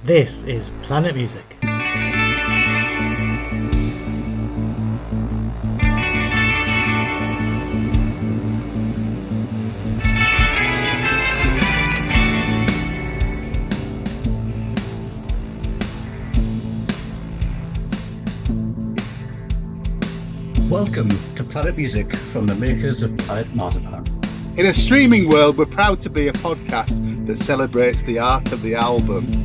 This is Planet Music. Welcome to Planet Music from the makers of Planet Marzipan. In a streaming world, we're proud to be a podcast that celebrates the art of the album.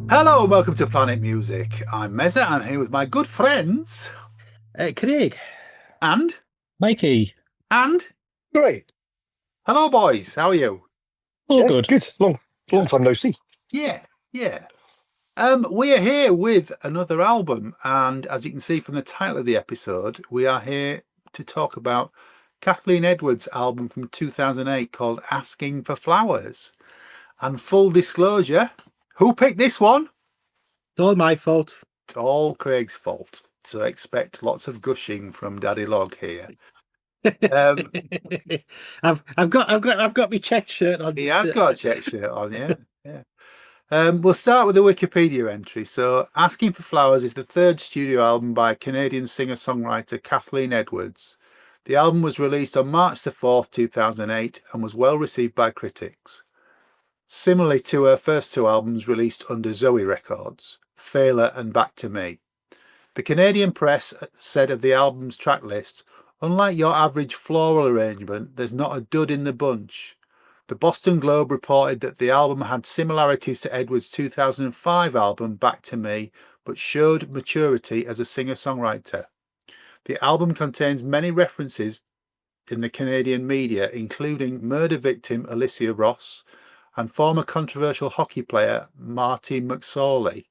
Hello and welcome to Planet Music. I'm Meza. I'm here with my good friends. Craig. And? Mikey. And? Great. Hello, boys. How are you? All good. Good. Long time no see. Yeah. We are here with another album, and as you can see from the title of the episode, we are here to talk about Kathleen Edwards' album from 2008 called Asking for Flowers. And full disclosure, who picked this one? It's all my fault. It's all Craig's fault. So expect lots of gushing from Daddy Log here. I've got my check shirt on. He has got a check shirt on, yeah. We'll start with the Wikipedia entry. So, Asking for Flowers is the third studio album by Canadian singer-songwriter Kathleen Edwards. The album was released on March the 4th, 2008 and was well received by critics. Similarly to her first two albums released under Zoe Records, Failer and Back to Me. The Canadian press said of the album's track list, unlike your average floral arrangement, there's not a dud in the bunch. The Boston Globe reported that the album had similarities to Edwards' 2005 album Back to Me, but showed maturity as a singer-songwriter. The album contains many references in the Canadian media, including murder victim Alicia Ross and former controversial hockey player Marty McSorley.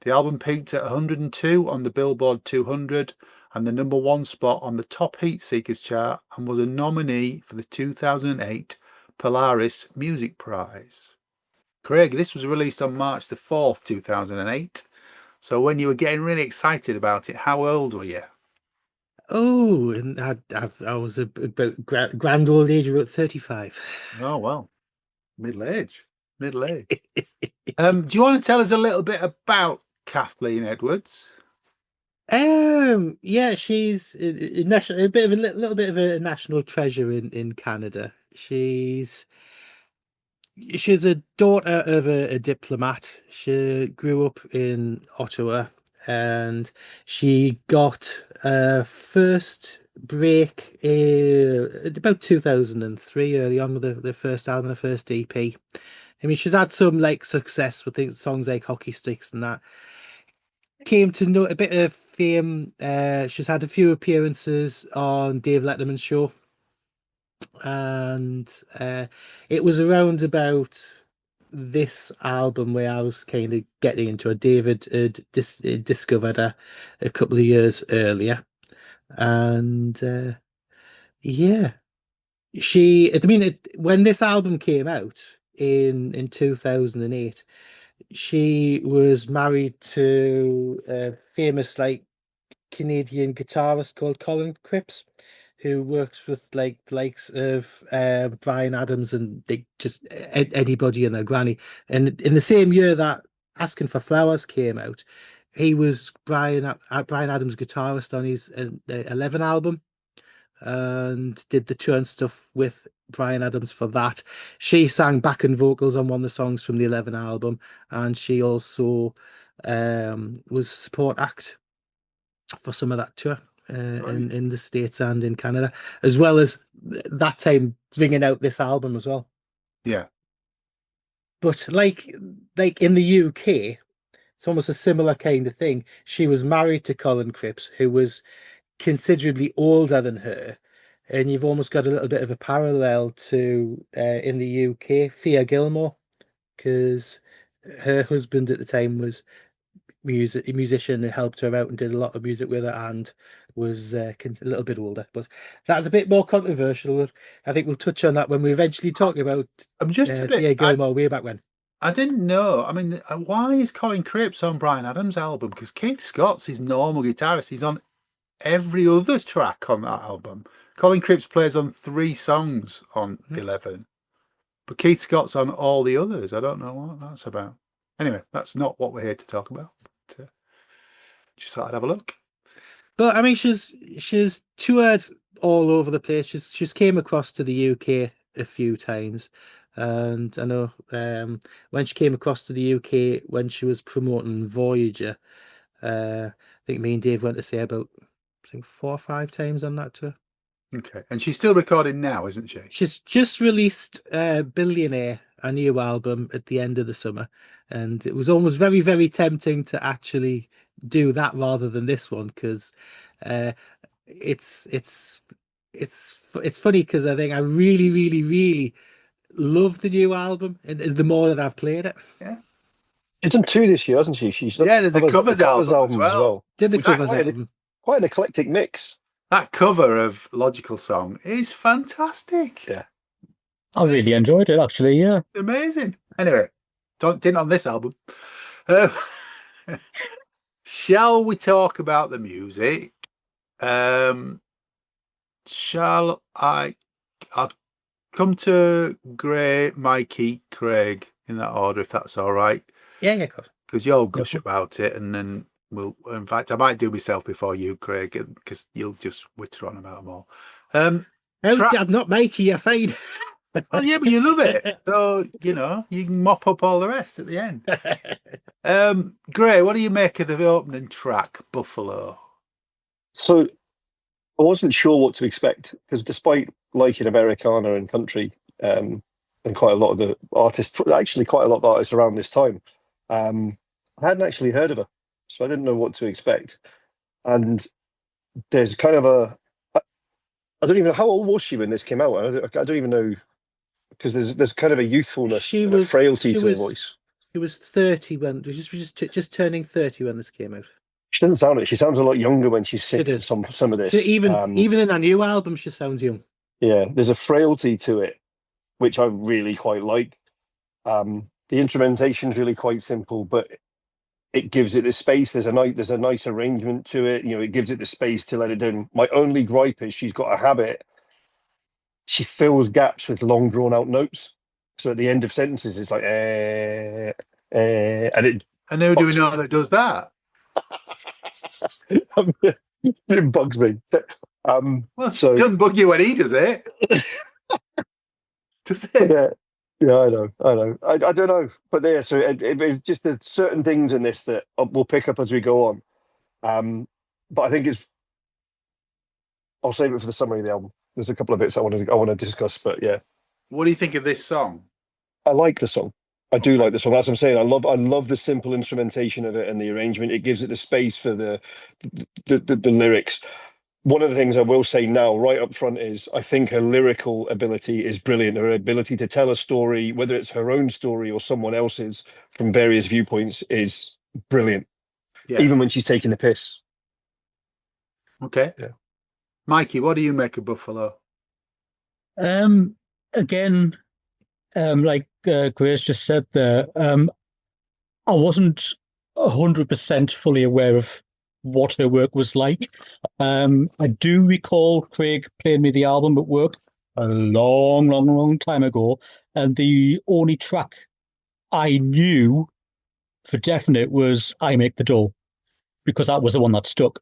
The album peaked at 102 on the Billboard 200 and the number one spot on the Top Heat Seekers chart, and was a nominee for the 2008 Polaris Music Prize. Craig, this was released on March the 4th, 2008. So when you were getting really excited about it, how old were you? Oh, and I was about grand old age, about 35. Oh, well, middle age. Do you want to tell us a little bit about Kathleen Edwards? Yeah, she's a little bit of a national treasure in Canada. She's a daughter of a diplomat. She grew up in Ottawa, and she got her first break about 2003, early on with the first album, the first EP. I mean, she's had some success with things, songs like Hockey Sticks and that. Came to know a bit of fame. She's had a few appearances on Dave Letterman's show. And it was around about this album where I was kind of getting into it. David had discovered her a couple of years earlier, and when this album came out in 2008, she was married to a famous Canadian guitarist called Colin Cripps, who works with the likes of Bryan Adams and just anybody and their granny. And in the same year that Asking for Flowers came out, he was Bryan Adams' guitarist on his 11 album, and did the tour and stuff with Bryan Adams for that. She sang backing vocals on one of the songs from the 11 album, and she also was support act for some of that tour. In the States and in Canada, as well as that time bringing out this album as well. Yeah. But like in the UK, it's almost a similar kind of thing. She was married to Colin Cripps, who was considerably older than her, and you've almost got a little bit of a parallel to in the UK, Thea Gilmore, because her husband at the time was a musician who helped her out and did a lot of music with her, and was a little bit older. But that's a bit more controversial. I think we'll touch on that when we eventually talk about Thea Gilmore way back when. I didn't know. I mean, why is Colin Cripps on Bryan Adams' album? Because Keith Scott's his normal guitarist. He's on every other track on that album. Colin Cripps plays on 3 songs on 11. But Keith Scott's on all the others. I don't know what that's about. Anyway, that's not what we're here to talk about. But, just thought I'd have a look. But I mean, she's toured all over the place. She's came across to the UK a few times, and I know when she came across to the UK when she was promoting Voyager, I think me and Dave went to see her about, I think, 4 or 5 times on that tour. Okay, and she's still recording now, isn't she? She's just released Billionaire, a new album, at the end of the summer, and it was almost very, very tempting to actually do that rather than this one, because it's funny because I think I really, really, really love the new album, and the more that I've played it. Yeah. She's done 2 this year, hasn't she? She's done There's a covers album as well. Did the Which is covers album? Quite an eclectic mix. That cover of Logical Song is fantastic. Yeah. I really enjoyed it, actually, yeah. Amazing. Anyway, didn't on this album. Shall we talk about the music? Shall I? I'll come to Gray, Mikey, Craig in that order, if that's all right. Yeah, of course. Because you'll gush about it, and then we'll. In fact, I might do myself before you, Craig, because you'll just witter on about them all. I'm not Mikey, you're fine. Well, yeah, but you love it, so you can mop up all the rest at the end. Gray, what do you make of the opening track, Buffalo? So I wasn't sure what to expect, because despite liking Americana and country, and quite a lot of the artists, actually quite a lot of artists around this time, I hadn't actually heard of her, so I didn't know what to expect. And there's kind of I don't even know, how old was she when this came out? I don't even know, because there's kind of a youthfulness, a frailty to her voice. She was 30 when just turning 30 when this came out. She doesn't sound it. She sounds a lot younger when she's singing some of this. Even in her new album, she sounds young. Yeah, there's a frailty to it, which I really quite like. The instrumentation is really quite simple, but it gives it the space. There's a nice arrangement to it. It gives it the space to let it in. My only gripe is she's got a habit. She fills gaps with long, drawn-out notes. So at the end of sentences, it's like, and it. And how do we know that it does that? It bugs me. Well, so it doesn't bug you when he does it. Does it? Yeah, I know. I don't know, but yeah. So it just there's certain things in this that we'll pick up as we go on. But I think I'll save it for the summary of the album. There's a couple of bits I want to discuss, but yeah. What do you think of this song? I like the song. I do like the song. That's what I'm saying. I love the simple instrumentation of it and the arrangement. It gives it the space for the lyrics. One of the things I will say now, right up front, is I think her lyrical ability is brilliant. Her ability to tell a story, whether it's her own story or someone else's, from various viewpoints, is brilliant. Yeah. Even when she's taking the piss. Okay. Yeah. Mikey, what do you make of Buffalo? Again, like Grace just said there, I wasn't 100% fully aware of what her work was like. I do recall Craig playing me the album at work a long, long, long time ago, and the only track I knew for definite was I Make the Dough, because that was the one that stuck.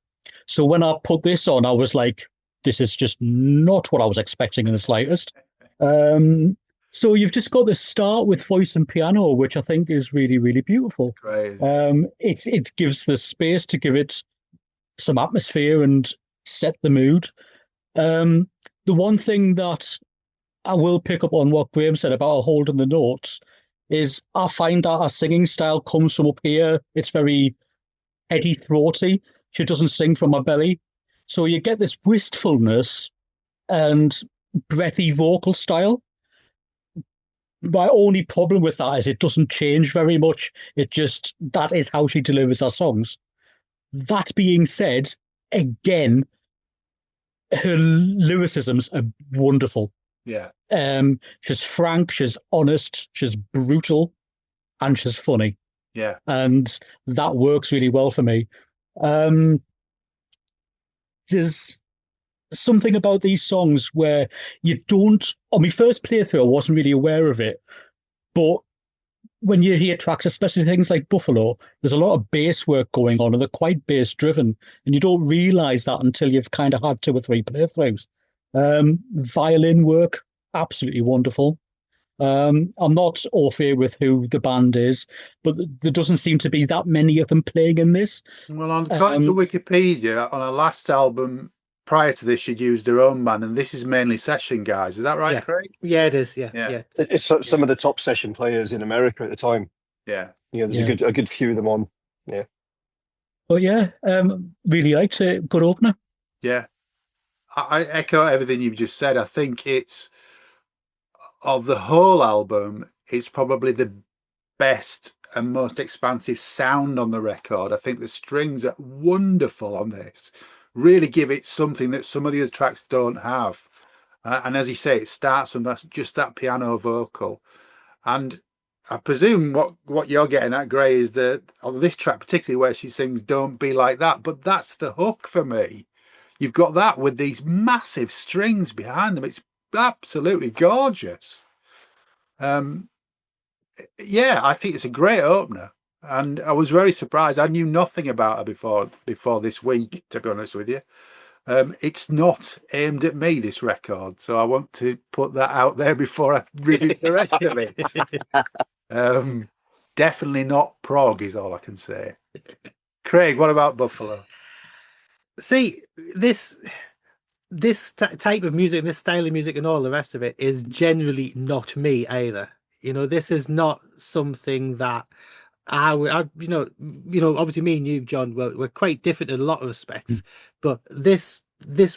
So when I put this on, I was like, this is just not what I was expecting in the slightest. So you've just got to start with voice and piano, which I think is really, really beautiful. Crazy. It gives the space to give it some atmosphere and set the mood. The one thing that I will pick up on what Graham said about holding the notes is I find that our singing style comes from up here. It's very heady, throaty. She doesn't sing from her belly. So you get this wistfulness and breathy vocal style. My only problem with that is it doesn't change very much. That is how she delivers her songs. That being said, again, her lyricisms are wonderful. Yeah. She's frank, she's honest, she's brutal, and she's funny. Yeah. And that works really well for me. There's something about these songs where you don't. On my first playthrough, I wasn't really aware of it, but when you hear tracks, especially things like Buffalo, there's a lot of bass work going on, and they're quite bass driven, and you don't realize that until you've kind of had 2 or 3 playthroughs. Violin work, absolutely wonderful. I'm not au fait with who the band is, but there doesn't seem to be that many of them playing in this. Well, according to Wikipedia, on her last album prior to this, she'd used her own band, and this is mainly session guys. Is that right, Yeah. Craig? Yeah, it is. Yeah, Yeah. yeah. It's some of the top session players in America at the time. Yeah. Yeah, there's Yeah. a good few of them on. Yeah. But yeah, really liked it. Good opener. Yeah. I echo everything you've just said. I think it's, of the whole album, it's probably the best and most expansive sound on the record. I think the strings are wonderful on this, really give it something that some of the other tracks don't have. And as you say, it starts from just that piano vocal. And I presume what you're getting at, Gray, is that on this track, particularly where she sings "Don't Be Like That," but that's the hook for me. You've got that with these massive strings behind them. It's absolutely gorgeous. Yeah, I think it's a great opener, and I was very surprised. I knew nothing about her before this week, to be honest with you. It's not aimed at me, this record, so I want to put that out there before I review the rest of it. Definitely not prog is all I can say. Craig, what about Buffalo? See, this type of music, this style of music, and all the rest of it is generally not me either. This is not something that obviously me and you, John, we're quite different in a lot of respects, but this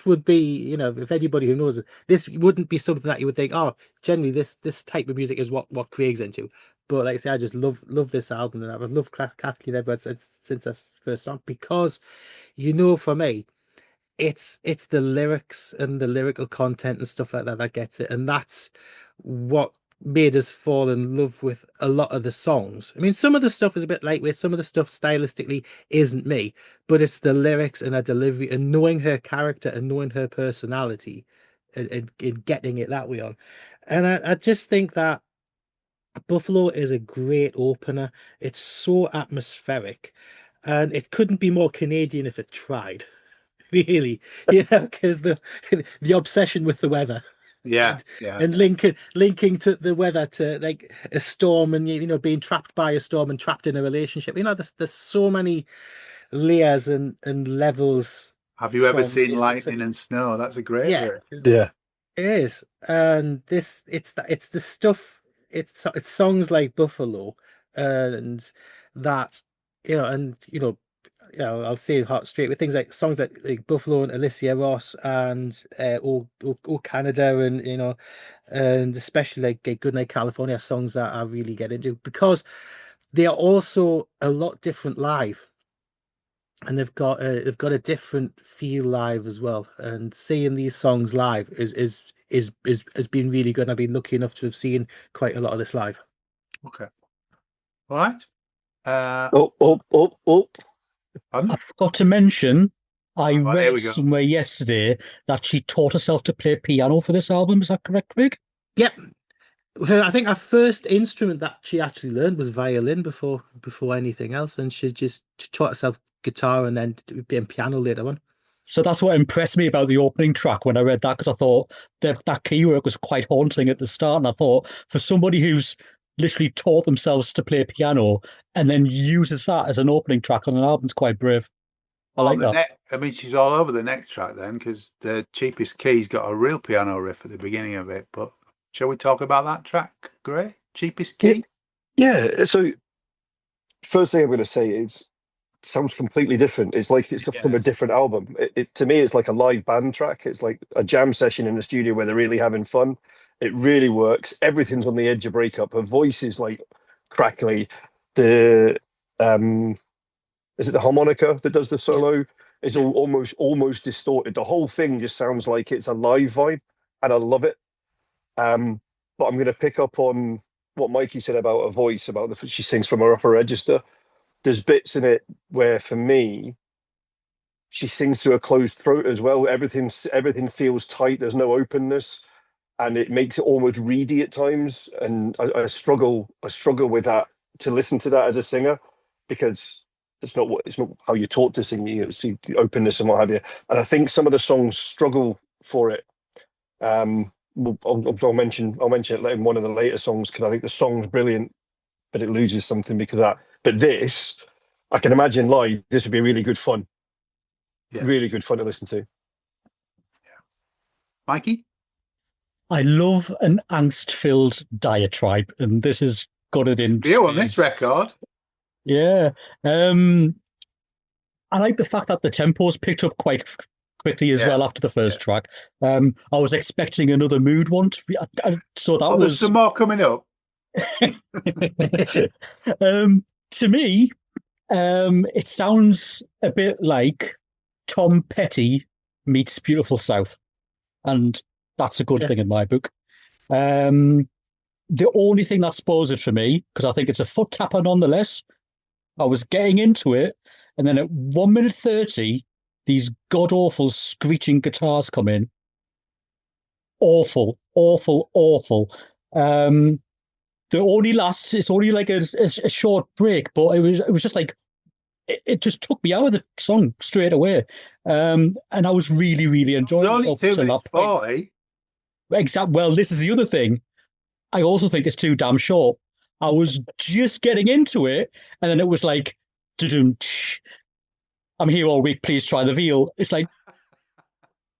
would be, if anybody who knows it, this wouldn't be something that you would think, oh, generally this type of music is what Craig's into. But like I say, I just love this album, and I've loved Kathleen Edwards since I first saw it, because for me, it's the lyrics and the lyrical content and stuff like that gets it, and that's what made us fall in love with a lot of the songs. I mean, some of the stuff is a bit lightweight, some of the stuff stylistically isn't me, but it's the lyrics and her delivery and knowing her character and knowing her personality and getting it that way on. And I just think that Buffalo is a great opener. It's so atmospheric, and it couldn't be more Canadian if it tried. Really, because the obsession with the weather. Yeah, and linking to the weather to like a storm, and being trapped by a storm and trapped in a relationship. There's so many layers and levels. Have you ever seen Lightning and Snow? That's a great lyric. Yeah, it is. And it's the stuff. It's songs like Buffalo, and that I'll say it hot straight with things like songs like Buffalo and Alicia Ross and Oh Canada, and and especially like Goodnight California, songs that I really get into because they are also a lot different live, and they've got a different feel live as well. And seeing these songs live has been really good. I've been lucky enough to have seen quite a lot of this live. Okay, all right. I forgot to mention, I read somewhere yesterday that she taught herself to play piano for this album. Is that correct, Craig? Yep. I think her first instrument that she actually learned was violin before anything else, and she just taught herself guitar and then piano later on. So that's what impressed me about the opening track when I read that, because I thought that keywork was quite haunting at the start, and I thought for somebody who's literally taught themselves to play piano and then uses that as an opening track on an album is quite brave. I like that. I mean, she's all over the next track then, because the Cheapest Key's got a real piano riff at the beginning of it. But shall we talk about that track, Gray? Cheapest Key? Yeah. So first thing I'm going to say is it sounds completely different. It's like it's from a different album. It to me, it's like a live band track. It's like a jam session in the studio where they're really having fun. It really works. Everything's on the edge of breakup. Her voice is like crackly. The is it the harmonica that does the solo? It's all almost distorted. The whole thing just sounds like it's a live vibe, and I love it. But I'm going to pick up on what Mikey said about her voice, about she sings from her upper register. There's bits in it where, for me, She sings through a closed throat as well. Everything feels tight. There's no openness, and it makes it almost reedy at times. And I struggle with that, to listen to that as a singer, because it's not how you're taught to sing. You see the openness and what have you. And I think some of the songs struggle for it. I'll mention it in one of the later songs, because I think the song's brilliant, but it loses something because of that. But this, I can imagine live, this would be really good fun. Yeah. Really good fun to listen to. Yeah. Mikey? I love an angst-filled diatribe, and this has got it in You on spades. this record? Yeah. I like the fact that the tempo's picked up quite quickly as well after the first track. I was expecting another mood one, so that was... There's some more coming up. To me, it sounds a bit like Tom Petty meets Beautiful South, and that's a good thing in my book. The only thing that spoils it for me, because I think it's a foot tapper nonetheless, I was getting into it, and then at 1 minute 30, these god-awful screeching guitars come in. Awful, awful, awful. It's only like a short break, but it was just like, it just took me out of the song straight away. And I was really, really enjoying it. Only 2 minutes 40. Exactly. Well, this is the other thing. I also think it's too damn short. I was just getting into it, and then it was like, I'm here all week, please try the veal. It's like,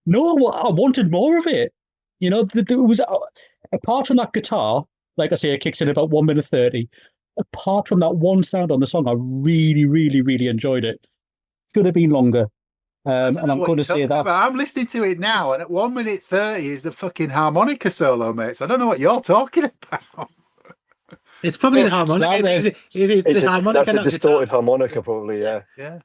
no, I wanted more of it. You know, there was, apart from that guitar, like I say, it kicks in about 1 minute 30. Apart from that one sound on the song, I really, really, really enjoyed it. Could have been longer. And I'm going to say that. I'm listening to it now, and at 1 minute 30 is the fucking harmonica solo, mates. I don't know what you're talking about. It's probably the harmonica. Is it the harmonica? That's the distorted harmonica, probably, yeah. Yeah.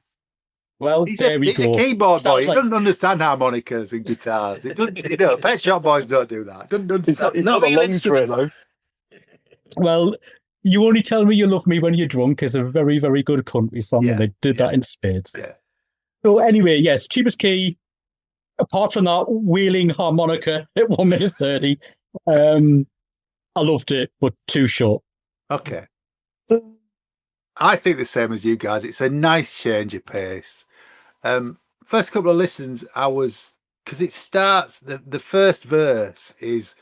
Well, He's there we go. a keyboard boy. He Like... doesn't understand harmonicas and guitars. It doesn't, Pet Shop Boys don't do that. He's not the lungs for it, though. Well, You Only Tell Me You Love Me When You're Drunk is a very, very good country song, and they did that in spades. Yeah. So anyway, yes, Cheapest Key, apart from that wailing harmonica at 1 minute 30, I loved it, but too short. Okay. I think the same as you guys. It's a nice change of pace. First couple of listens, because it starts, the first verse is,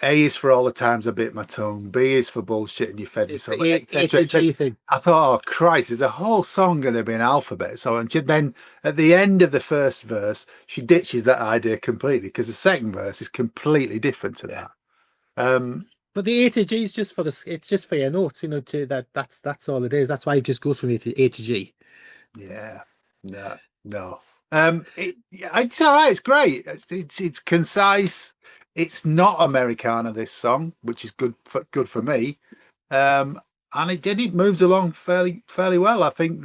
A is for all the times I bit my tongue, B is for bullshit and you fed me so much, etc. I thought, oh Christ, is the whole song going to be an alphabet? So, and then at the end of the first verse, she ditches that idea completely, because the second verse is completely different to that. But the A to G is just it's just for your notes, you know. That's all it is. That's why it just goes from A to G. Yeah, no. It's all right. It's great. It's concise. It's not Americana, this song, which is good for me. And it moves along fairly well. I think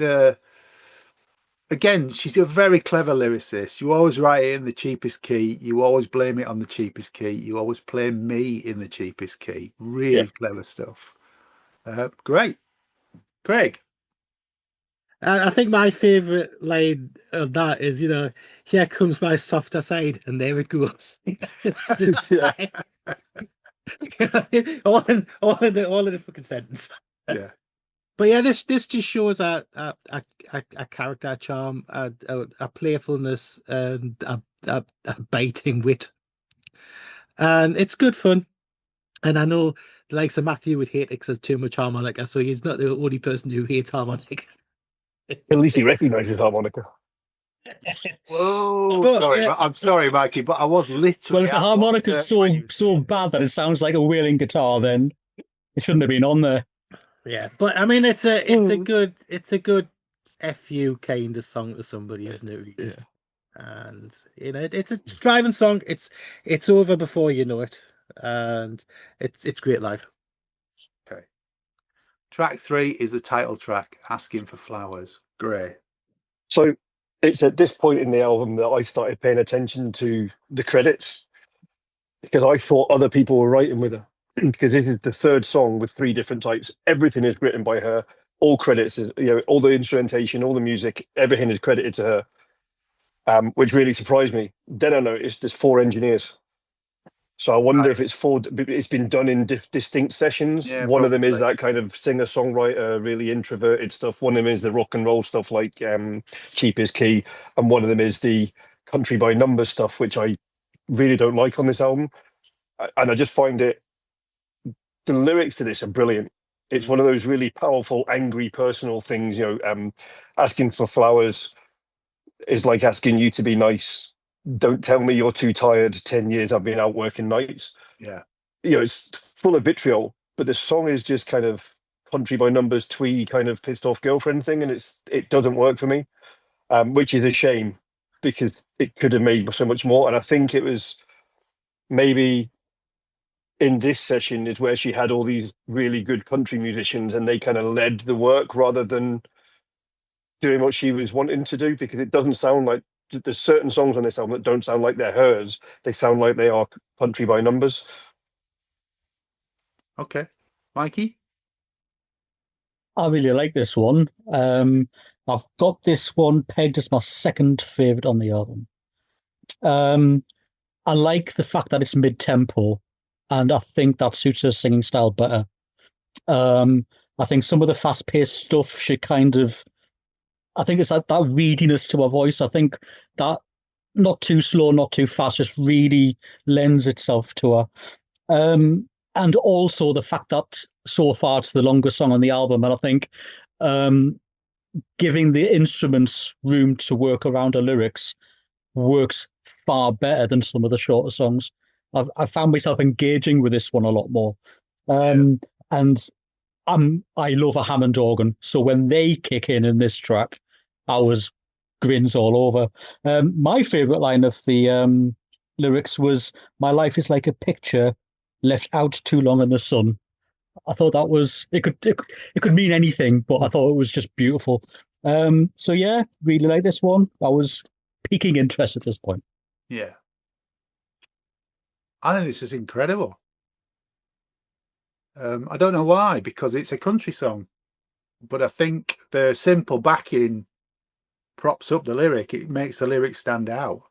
again, she's a very clever lyricist. You always write it in the cheapest key. You always blame it on the cheapest key. You always play me in the cheapest key. Really clever stuff. Great. Craig? I think my favourite line of that is, you know, here comes my softer side, and there it goes. It's just all in the fucking sentence. Yeah. But yeah, this just shows a character, a charm, a playfulness, and a biting wit, and it's good fun. And I know the likes of Matthew would hate it because there's too much harmonica, so he's not the only person who hates harmonica. At least he recognises harmonica. Whoa, sorry, I'm sorry, Mikey, but I was literally. Well, if the harmonica's so bad that it sounds like a wailing guitar, then it shouldn't have been on there. Yeah, but I mean, it's a good FU kind of song to somebody, isn't it? Yeah. And you know, it's a driving song. It's over before you know it, and it's great live. Okay. Track 3 is the title track, "Asking for Flowers." Great. So it's at this point in the album that I started paying attention to the credits, because I thought other people were writing with her. Because this is the third song with 3 different types. Everything is written by her. All credits is, all the instrumentation, all the music, everything is credited to her. which really surprised me. Then I noticed there's 4 engineers. So I wonder if it's 4. It's been done in distinct sessions. Yeah, One of them is probably. that kind of singer-songwriter, really introverted stuff. One of them is the rock and roll stuff like Cheap is Key. And one of them is the country by numbers stuff, which I really don't like on this album. And I just find the lyrics to this are brilliant. It's one of those really powerful, angry, personal things. Asking for flowers is like asking you to be nice. Don't tell me you're too tired. 10 years I've been out working nights. Yeah. It's full of vitriol, but the song is just kind of country by numbers, twee kind of pissed off girlfriend thing, and it doesn't work for me, which is a shame because it could have made so much more. And I think it was maybe in this session is where she had all these really good country musicians and they kind of led the work rather than doing what she was wanting to do, because it doesn't sound like there's certain songs on this album that don't sound like they're hers. They sound like they are country by numbers. Okay. Mikey? I really like this one. I've got this one pegged as my second favorite on the album. I like the fact that it's mid-tempo, and I think that suits her singing style better. I think some of the fast-paced stuff, I think it's like that readiness to her voice. I think that not too slow, not too fast, just really lends itself to her. And also the fact that so far it's the longest song on the album, and I think giving the instruments room to work around her lyrics works far better than some of the shorter songs. I've found myself engaging with this one a lot more. And I love a Hammond organ, so when they kick in this track, I was grins all over. My favorite line of the lyrics was, "My life is like a picture left out too long in the sun." I thought that was it could mean anything, but I thought it was just beautiful. So yeah, really like this one. I was piquing interest at this point. Yeah. I think this is incredible. I don't know why, because it's a country song, but I think the simple backing props up the lyric. It makes the lyric stand out.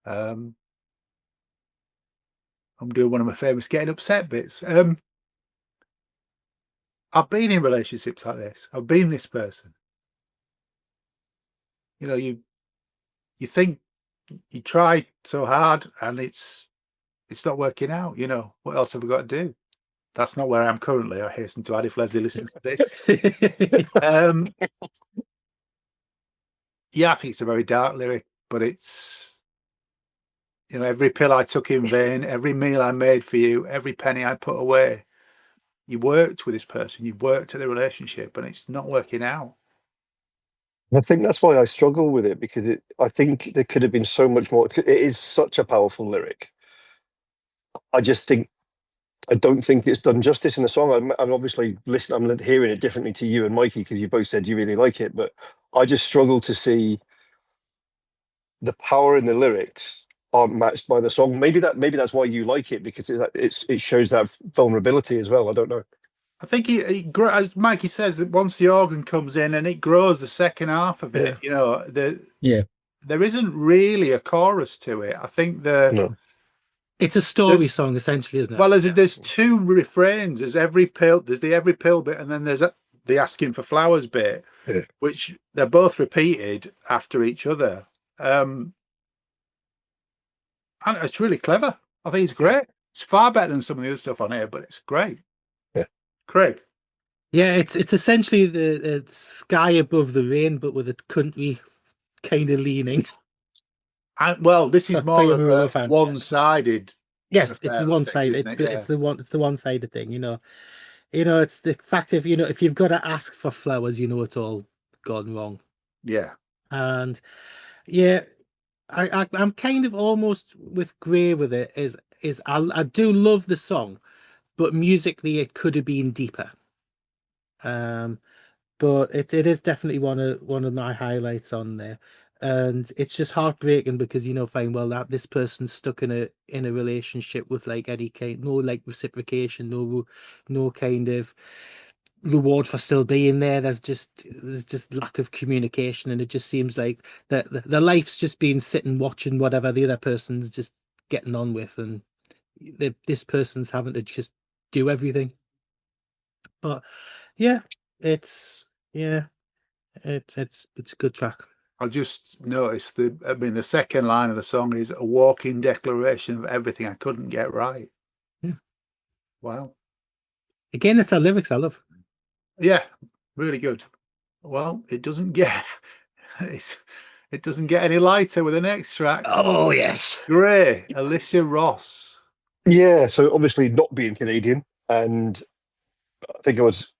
I'm doing one of my famous getting upset bits. I've been in relationships like this. I've been this person. You think you try so hard and it's not working out. What else have we got to do? That's not where I am currently, I hasten to add, if Leslie listens to this. Yeah, I think it's a very dark lyric, but it's, every pill I took in vain, every meal I made for you, every penny I put away. You worked with this person, you've worked at the relationship, and it's not working out. I think that's why I struggle with it, because I think there could have been so much more. It is such a powerful lyric. I don't think it's done justice in the song. I'm obviously listening. I'm hearing it differently to you and Mikey, because you both said you really like it, but I just struggle to see the power in the lyrics aren't matched by the song. Maybe that's why you like it, because it shows that vulnerability as well. I don't know. I think as Mikey says, that once the organ comes in and it grows the second half of it, there isn't really a chorus to it. I think No. It's a story song, essentially, isn't it? Well, there's two refrains. There's the every pill bit, and then there's the asking for flowers bit, which they're both repeated after each other. And it's really clever. I think it's great. It's far better than some of the other stuff on here, but it's great. Yeah. Craig. Yeah, it's essentially the sky above the rain, but with a country kind of leaning. Well, this is more of a one-sided. Yes, it's the one side. It's the one-sided thing. It's the fact of if you've got to ask for flowers, it's all gone wrong. Yeah, and yeah, I'm kind of almost with Gray with it. I do love the song, but musically it could have been deeper. But it is definitely one of my highlights on there. And it's just heartbreaking because fine, well, that this person's stuck in a relationship with like any kind, no like reciprocation, no kind of reward for still being there. There's just lack of communication, and it just seems like the life's just been sitting watching whatever the other person's just getting on with, and this person's having to just do everything. But yeah, it's it's a good track. I just noticed the second line of the song is a walking declaration of everything I couldn't get right. Yeah. Wow. Again, it's our lyrics I love. Yeah, really good. Well, it doesn't get it doesn't get any lighter with the next track. Oh yes. Great. Alicia Ross. Yeah, so obviously not being Canadian, and I think I was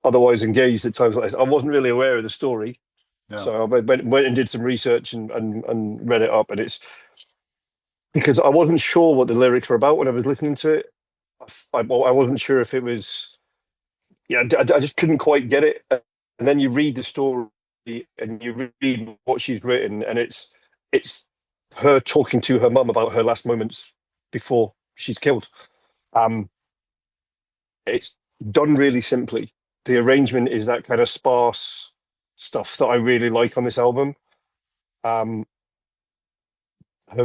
otherwise engaged at times like this. I wasn't really aware of the story, No. so I went and did some research and read it up, and it's because I wasn't sure what the lyrics were about when I was listening to it. I wasn't sure if it was, I just couldn't quite get it. And then you read the story and you read what she's written, and it's her talking to her mum about her last moments before she's killed. It's done really simply. The arrangement is that kind of sparse stuff that I really like on this album. Her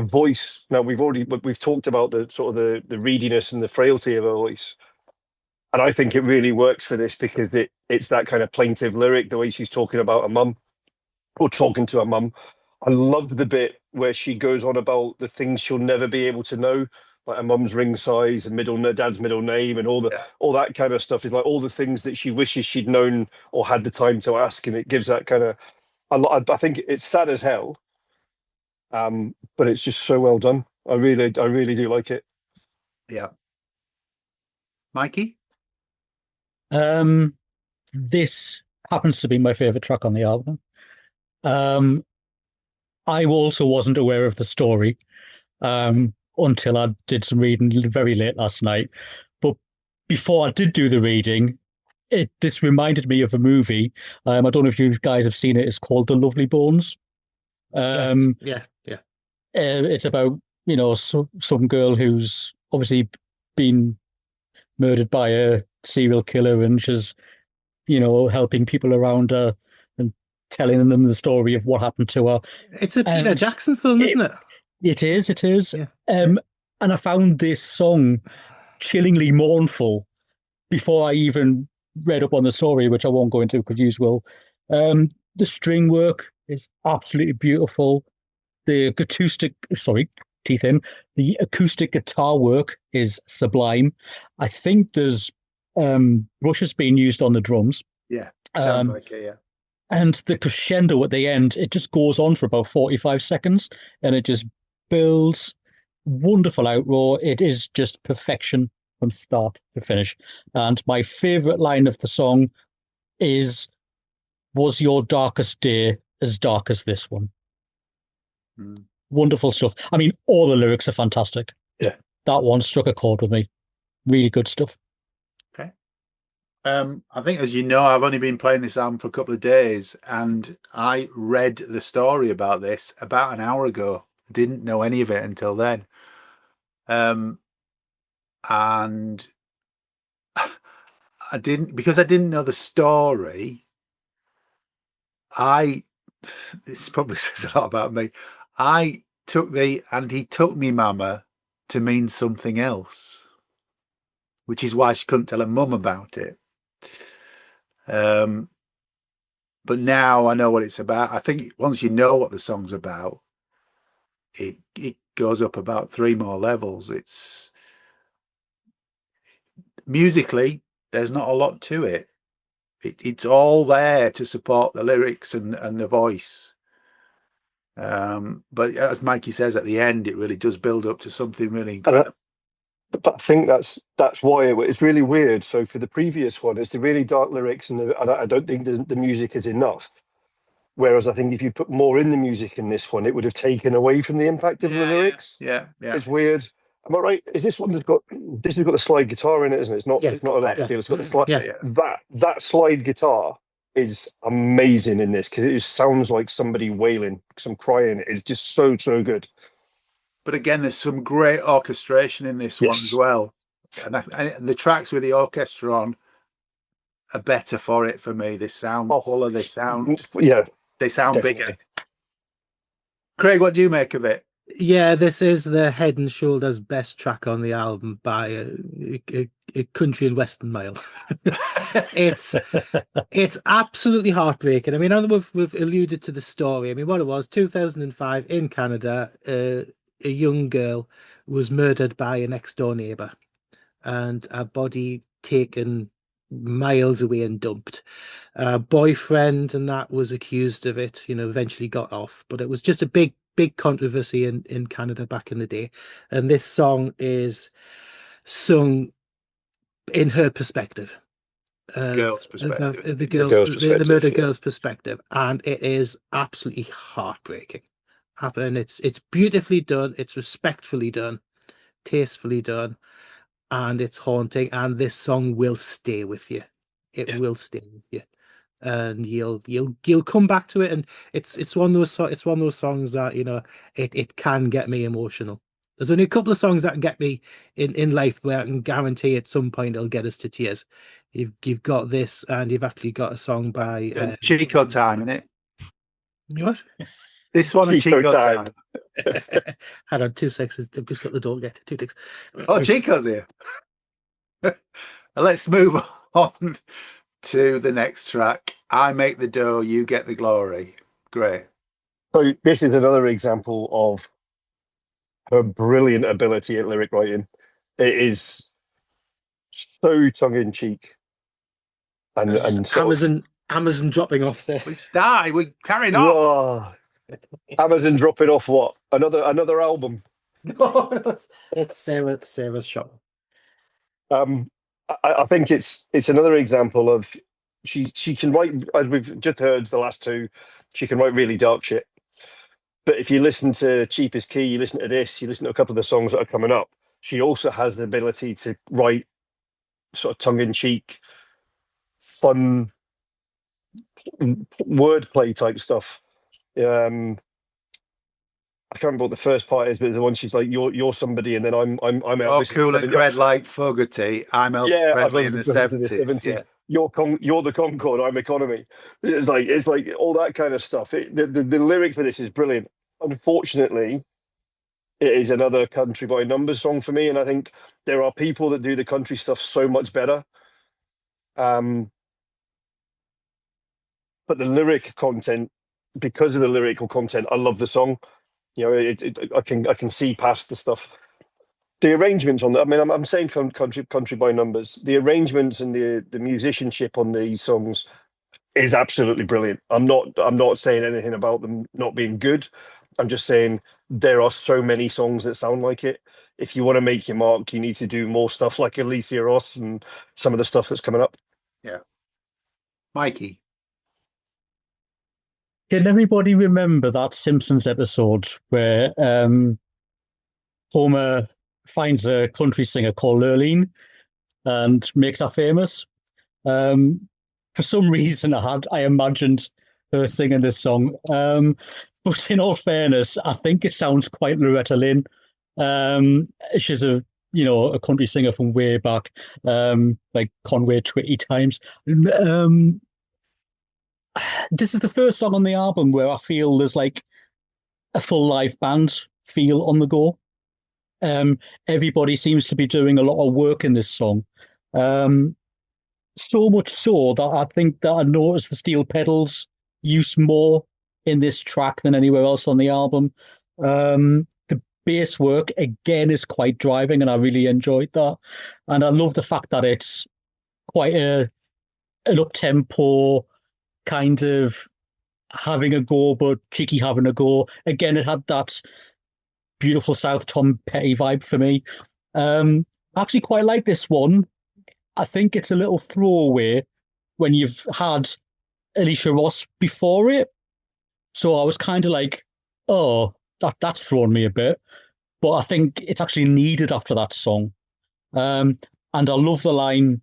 voice. Now we've talked about the sort of the reediness and the frailty of her voice, and I think it really works for this because it's that kind of plaintive lyric, the way she's talking about her mum or talking to her mum. I love the bit where she goes on about the things she'll never be able to know, like her mum's ring size and dad's middle name, and all that kind of stuff. Is like all the things that she wishes she'd known or had the time to ask, and it gives that kind of. I think it's sad as hell, but it's just so well done. I really do like it. Yeah. Mikey? This happens to be my favorite track on the album. I also wasn't aware of the story until I did some reading very late last night. But before I did do the reading, this reminded me of a movie. I don't know if you guys have seen it. It's called The Lovely Bones. Yeah. It's about some girl who's obviously been murdered by a serial killer, and she's helping people around her and telling them the story of what happened to her. It's a Peter Jackson film, isn't it? It is. Yeah. And I found this song chillingly mournful before I even read up on the story, which I won't go into because you will. The string work is absolutely beautiful. The acoustic guitar work is sublime. I think there's brushes being used on the drums. Yeah. Sounds like it, yeah. And the crescendo at the end, it just goes on for about 45 seconds and it just builds. Wonderful outroar. It is just perfection from start to finish. And my favorite line of the song is, "Was your darkest day as dark as this one?" Wonderful stuff. I mean, all the lyrics are fantastic. Yeah. That one struck a chord with me. Really good stuff. Okay. I think, as you know, I've only been playing this album for a couple of days, and I read the story about this about an hour ago. Didn't know any of it until then. And I didn't know the story. This probably says a lot about me. I took "and he took me, mama" to mean something else, which is why she couldn't tell her mum about it. But now I know what it's about. I think once you know what the song's about, it goes up about 3 more levels. It's musically, there's not a lot to it. It's all there to support the lyrics and the voice. But as Mikey says at the end, it really does build up to something really incredible. But I think that's why it's really weird. So for the previous one, it's the really dark lyrics, and I don't think the music is enough. Whereas I think if you put more in the music in this one, it would have taken away from the impact of the lyrics. Yeah. It's weird. Am I right? Is this one that's got the slide guitar in it, isn't it? It's not an electric steel. It's got the slide. That slide guitar is amazing in this because it just sounds like somebody wailing, some crying. It's just so good. But again, there's some great orchestration in this one as well, and the tracks with the orchestra on are better for it for me. They sound fuller. They sound Yeah, bigger. definitely. Craig, what do you make of it? Yeah, this is the head and shoulders best track on the album by a country and western mile. It's absolutely heartbreaking. I mean, now that we've alluded to the story, I mean, what it was, 2005 in Canada, a young girl was murdered by a next door neighbor, and her body taken miles away and dumped. Boyfriend and that was accused of it, eventually got off, but it was just a big controversy in Canada back in the day. And this song is sung in her perspective. Girl's perspective. The perspective, murder yeah. girl's perspective, and it is absolutely heartbreaking. And it's beautifully done, it's respectfully done, tastefully done, and it's haunting. And this song will stay with you. It will stay with you, and you'll come back to it. And it's one of those songs that it can get me emotional. There's only a couple of songs that can get me in life where I can guarantee at some point it'll get us to tears. You've got this, and you've actually got a song by Chico Time, innit? What? This one and Chico Chico Time. Time. Hang on 2 seconds. I've just got the door. Get 2 ticks. Oh, Chico's here. Let's move on to the next track. I make the dough, you get the glory. Great. So this is another example of her brilliant ability at lyric writing. It is so tongue-in-cheek. And sort of- Amazon dropping off there. We've started. We're carrying on. Oh, Amazon dropping off what? Another album. No, that's Sarah's shop. I think it's another example of she can write, as we've just heard the last two, she can write really dark shit. But if you listen to Cheap is Key, you listen to this, you listen to a couple of the songs that are coming up, she also has the ability to write sort of tongue-in-cheek, fun wordplay type stuff. I can't remember what the first part is, but the one she's like, "You're somebody," and then I'm Oh, Elvis. cool and red like Fogarty. I'm Elvis Presley in the 70s. Yeah. You're the Concorde. I'm Economy. It's like all that kind of stuff. The lyric for this is brilliant. Unfortunately, it is another Country by Numbers song for me, and I think there are people that do the country stuff so much better. But the lyric content, because of the lyrical content, I love the song. I can see past the stuff. The arrangements on that, I mean, I'm saying country by Numbers. The arrangements and the musicianship on these songs is absolutely brilliant. I'm not saying anything about them not being good. I'm just saying there are so many songs that sound like it. If you want to make your mark, you need to do more stuff like Alicia Ross and some of the stuff that's coming up. Yeah. Mikey. Can everybody remember that Simpsons episode where Homer finds a country singer called Lurleen and makes her famous? For some reason, I imagined her singing this song. But in all fairness, I think it sounds quite Loretta Lynn. She's a country singer from way back, like Conway Twitty times. This is the first song on the album where I feel there's like a full live band feel on the go. Everybody seems to be doing a lot of work in this song. So much so that I think that I noticed the steel pedals used more in this track than anywhere else on the album. The bass work, again, is quite driving, and I really enjoyed that. And I love the fact that it's quite an up-tempo, kind of having a go, but cheeky having a go. Again, it had that beautiful South Tom Petty vibe for me. I actually quite like this one. I think it's a little throwaway when you've had Alicia Ross before it. So I was kind of like, oh, that's thrown me a bit. But I think it's actually needed after that song. And I love the line,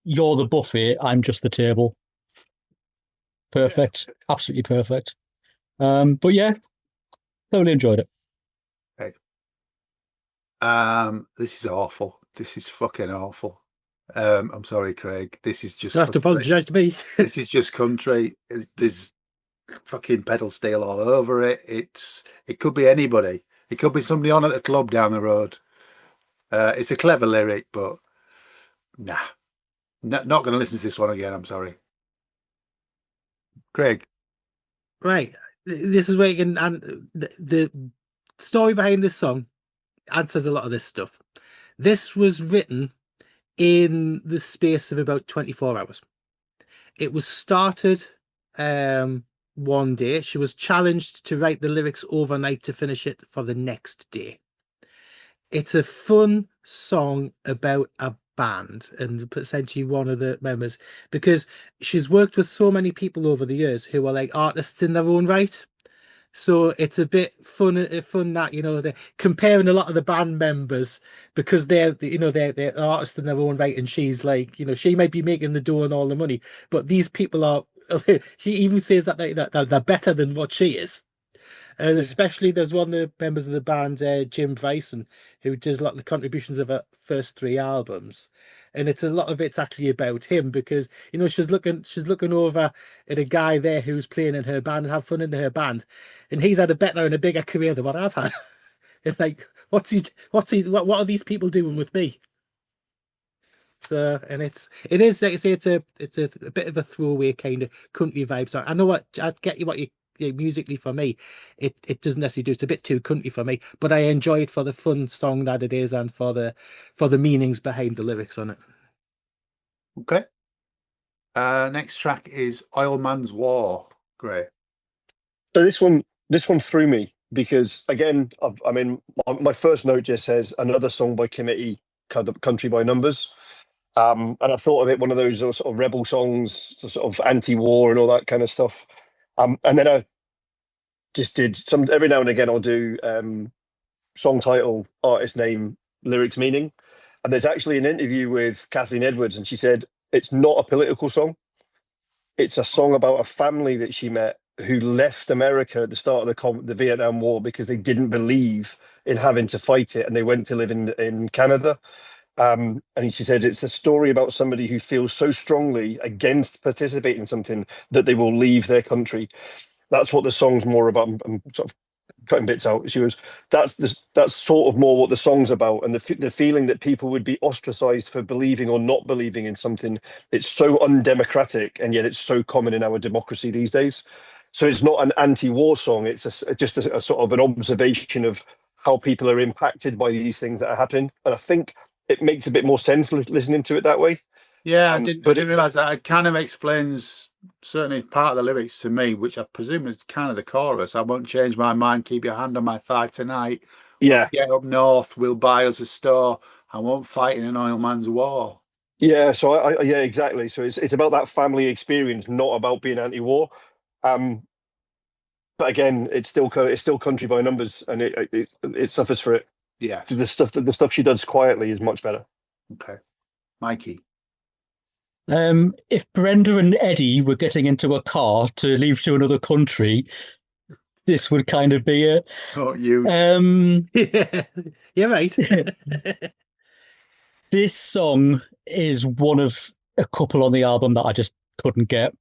"You're the buffet, I'm just the table." Perfect. Absolutely perfect. But yeah, totally enjoyed it. Okay. This is awful. This is fucking awful. I'm sorry, Craig. This is just You don't have to country. apologise to me. This is just country. There's fucking pedal steel all over it. It could be anybody. It could be somebody on at the club down the road. It's a clever lyric, but nah, not going to listen to this one again. I'm sorry, Craig. Right. This is where you can, and the story behind this song answers a lot of this stuff. This was written in the space of about 24 hours. It was started one day. She was challenged to write the lyrics overnight to finish it for the next day. It's a fun song about a band and essentially one of the members, because she's worked with so many people over the years who are like artists in their own right. So it's a bit fun that, you know, they're comparing a lot of the band members because they're, you know, they're artists in their own right, and she's like, you know, she might be making the dough and all the money, but these people are. She even says that they're better than what she is. And especially there's one of the members of the band, Jim Bryson, who does a lot of the contributions of her first 3 albums. And it's a lot of it's actually about him because, you know, she's looking over at a guy there who's playing in her band and have fun in her band. And he's had a better and a bigger career than what I've had. And like, what are these people doing with me? So, and it is like I say, it's a bit of a throwaway kind of country vibe. So I know I get you what you musically for me, it doesn't necessarily do. It's a bit too country for me, but I enjoy it for the fun song that it is and for the meanings behind the lyrics on it. Okay. Next track is Oil Man's War. Great. So this one threw me because again, I mean, my first note just says another song by Committee, Country by Numbers. And I thought of it one of those sort of rebel songs, sort of anti-war and all that kind of stuff. And then I just did some, every now and again I'll do song title, artist name, lyrics meaning. And there's actually an interview with Kathleen Edwards, and she said it's not a political song. It's a song about a family that she met who left America at the start of the Vietnam War because they didn't believe in having to fight it, and they went to live in Canada. And she said it's a story about somebody who feels so strongly against participating in something that they will leave their country. That's what the song's more about. I'm sort of cutting bits out. She was that's sort of more what the song's about, and the feeling that people would be ostracized for believing or not believing in something. It's so undemocratic, and yet it's so common in our democracy these days. So it's not an anti-war song. It's just a sort of an observation of how people are impacted by these things that are happening. And I think it makes a bit more sense listening to it that way. Yeah, I didn't realise that. It kind of explains certainly part of the lyrics to me, which I presume is kind of the chorus. I won't change my mind, keep your hand on my thigh tonight. Yeah. Get up north, we'll buy us a store. I won't fight in an oil man's war. Yeah, so yeah, exactly. So it's about that family experience, not about being anti-war. But again, it's still country by numbers, and it suffers for it. Yeah, the stuff she does quietly is much better. Okay, Mikey. If Brenda and Eddie were getting into a car to leave to another country, this would kind of be it. Oh, you. Yeah, you're right. This song is one of a couple on the album that I just couldn't get.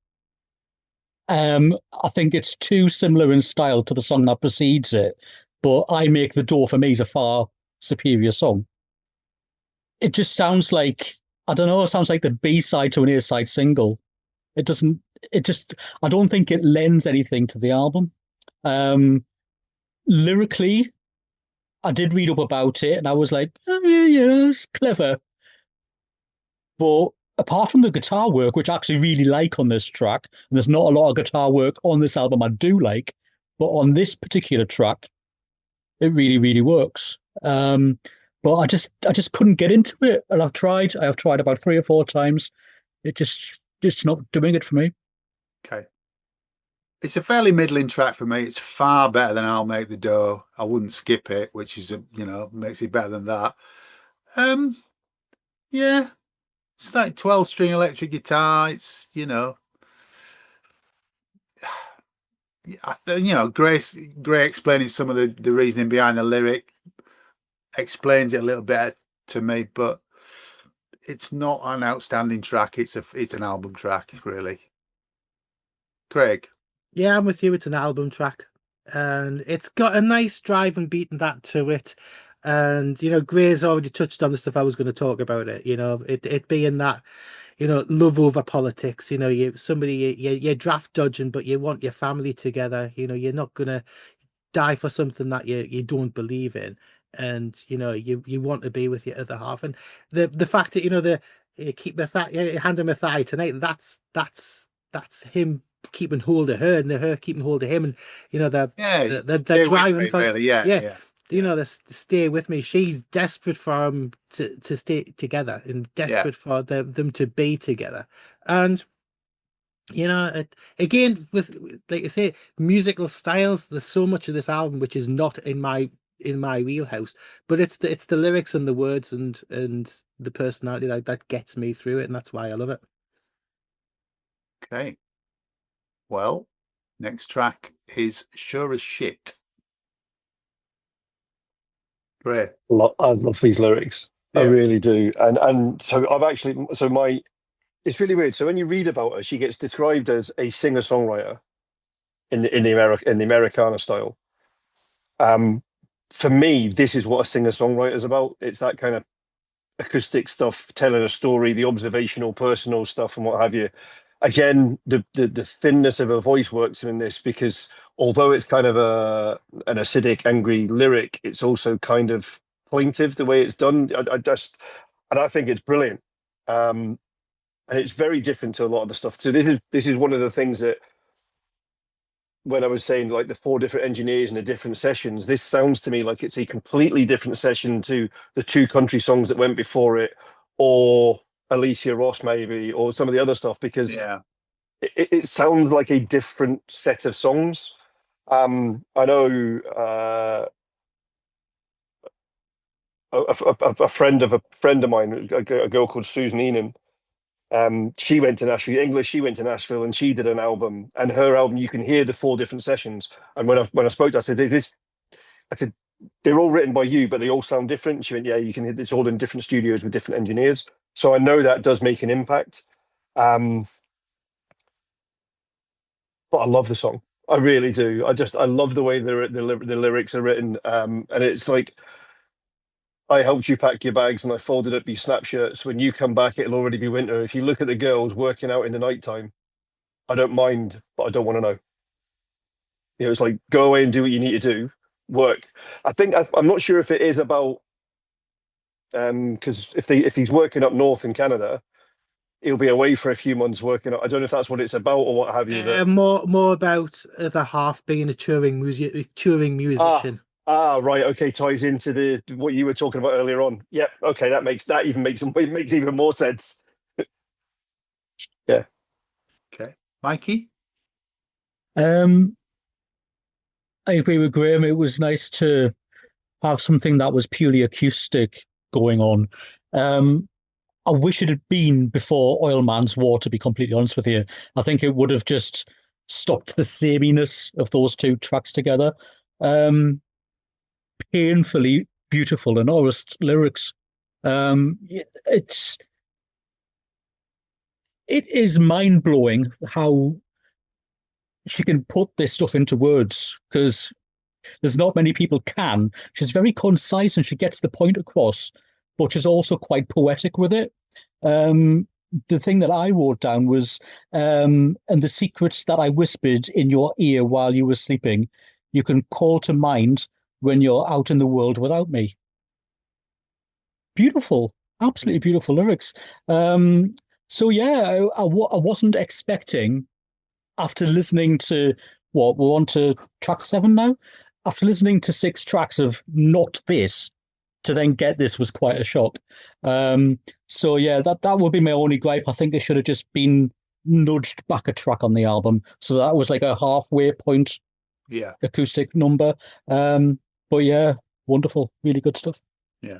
I think it's too similar in style to the song that precedes it, but I Make the Door for Me is a far superior song. It just sounds like, I don't know, it sounds like the B-side to an A-side single. I don't think it lends anything to the album. Lyrically, I did read up about it and I was like, oh, yeah, it's clever. But apart from the guitar work, which I actually really like on this track, and there's not a lot of guitar work on this album I do like, but on this particular track, it really, really works. But I just couldn't get into it, and I have tried about 3 or 4 times. It's not doing it for me. Okay. It's a fairly middling track for me. It's far better than I'll Make the Dough. I wouldn't skip it, which is makes it better than that. Yeah. It's like 12-string electric guitar. It's, Gray explaining some of the reasoning behind the lyric explains it a little bit to me, but it's not an outstanding track. It's an album track, really. Craig. Yeah, I'm with you. It's an album track, and it's got a nice drive and beat and that to it. And Gray's already touched on the stuff I was going to talk about. It being that love over politics. You're draft dodging, but you want your family together. You're not gonna die for something that you don't believe in, and you want to be with your other half. And the fact that you keep my thigh, hand him a thigh tonight. That's him keeping hold of her, and her keeping hold of him, and they're driving for really. Yeah. the stay with me. She's desperate for him to stay together, and desperate for them to be together. And again, with like I say, musical styles, there's so much of this album which is not in my wheelhouse, but it's the lyrics and the words and the personality that gets me through it, and that's why I love it. Okay. Well, next track is Sure as Shit. Great. I love these lyrics. I really do. And so it's really weird. So when you read about her, she gets described as a singer-songwriter in the Americana style. For me, this is what a singer-songwriter is about. It's that kind of acoustic stuff, telling a story, the observational, personal stuff, and what have you. Again, the thinness of her voice works in this, because although it's kind of an acidic, angry lyric, it's also kind of plaintive the way it's done. I think it's brilliant. And it's very different to a lot of the stuff. So this is one of the things that, when I was saying like the 4 different engineers and the different sessions, this sounds to me like it's a completely different session to the 2 country songs that went before it, or Alicia Ross maybe, or some of the other stuff, because it sounds like a different set of songs. I know a friend of mine, a girl called Susan Enum. She went to Nashville, English. She went to Nashville and she did an album. And her album, you can hear the 4 different sessions. And when I spoke to her, I said, they're all written by you, but they all sound different. She went, yeah, you can hear it's all in different studios with different engineers. So I know that does make an impact. But I love the song. I really do. I love the way the lyrics are written. And it's like, I helped you pack your bags and I folded up your snap shirts. When you come back, it'll already be winter. If you look at the girls working out in the nighttime, I don't mind, but I don't want to know. It's like, go away and do what you need to do. Work. I'm not sure if it is about, because if he's working up north in Canada, he'll be away for a few months working up. I don't know if that's what it's about or what have you. More about the half being a touring musician. Right. Okay. Ties into what you were talking about earlier on. Yeah. Okay. That even makes even more sense. Yeah. Okay. Mikey? I agree with Graham. It was nice to have something that was purely acoustic going on. I wish it had been before Oil Man's War, to be completely honest with you. I think it would have just stopped the sameness of those 2 tracks together. Painfully beautiful and honest lyrics. It is mind-blowing how she can put this stuff into words, because there's not many people can. She's very concise and she gets the point across, but she's also quite poetic with it. The thing that I wrote down was, and the secrets that I whispered in your ear while you were sleeping, you can call to mind when you're out in the world without me. Beautiful, absolutely beautiful lyrics. So yeah, I wasn't expecting, after listening to we're on to track 7 now. After listening to 6 tracks of not this, to then get this was quite a shock. So yeah, that would be my only gripe. I think it should have just been nudged back a track on the album, so that was like a halfway point. Yeah. Acoustic number. But yeah, wonderful, really good stuff. Yeah.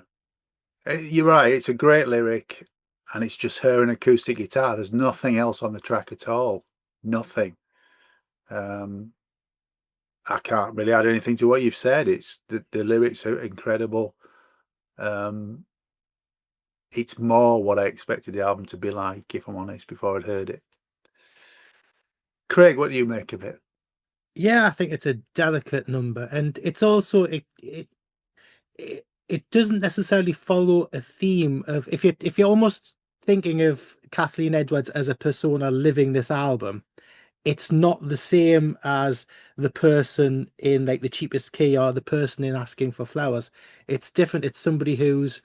You're right. It's a great lyric, and it's just her and acoustic guitar. There's nothing else on the track at all. Nothing. I can't really add anything to what you've said. It's the lyrics are incredible. it's more what I expected the album to be like, if I'm honest, before I'd heard it. Craig, what do you make of it? Yeah, I think it's a delicate number, and it's also it doesn't necessarily follow a theme of if you're almost thinking of Kathleen Edwards as a persona living this album, it's not the same as the person in like The Cheapest Key or the person in Asking for Flowers. It's different. It's somebody who's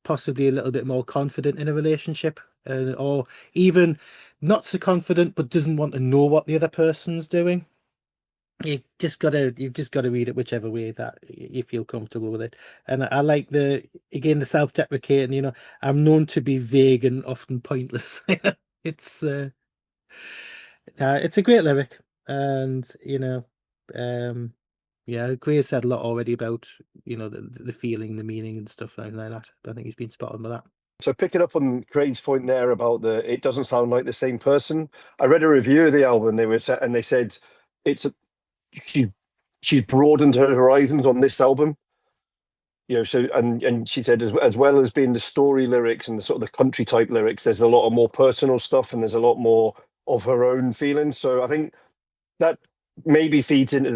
possibly a little bit more confident in a relationship, or even not so confident but doesn't want to know what the other person's doing. You've just gotta read it whichever way that you feel comfortable with it. And I like the self-deprecating, I'm known to be vague and often pointless. It's it's a great lyric, and yeah, Gray said a lot already about the feeling, the meaning, and stuff like that. I think he's been spot on with that. So picking up on Craig's point there about it doesn't sound like the same person. I read a review of the album. They said she's broadened her horizons on this album. So and she said as well as being the story lyrics and the sort of the country type lyrics, there's a lot of more personal stuff and there's a lot more of her own feelings. So I think that maybe feeds into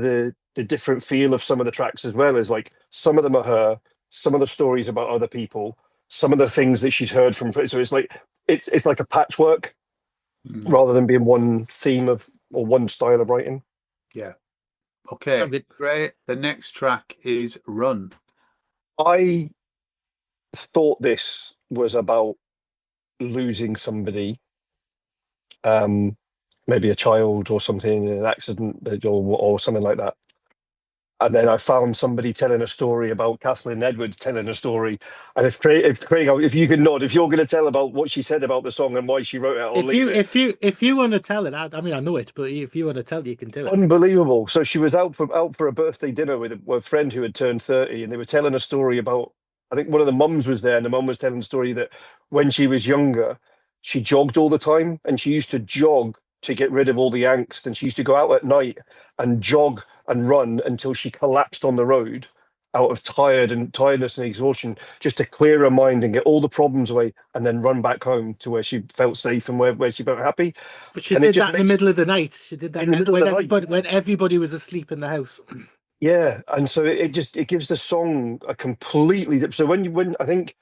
the different feel of some of the tracks as well. As like some of them are her, some of the stories about other people, some of the things that she's heard from. So it's like a patchwork rather than being one theme or one style of writing. Yeah. Okay, great. The next track is Run. I thought this was about losing somebody, maybe a child or something in an accident or something like that. And then I found somebody telling a story about Kathleen Edwards telling a story. And if Craig, if you can nod, if you're going to tell about what she said about the song and why she wrote it, I'll leave it. If you want to tell it, I mean I know it, but if you want to tell, you can do it. Unbelievable. So she was out for a birthday dinner with a friend who had turned 30, and they were telling a story about. I think one of the mums was there, and the mum was telling a story that when she was younger, she jogged all the time, and she used to jog to get rid of all the angst, and she used to go out at night and jog and run until she collapsed on the road out of tiredness and exhaustion, just to clear her mind and get all the problems away, and then run back home to where she felt safe and where she felt happy. But she did that in the middle of the night. She did that when everybody was asleep in the house. Yeah, and so it gives the song a completely. So when I think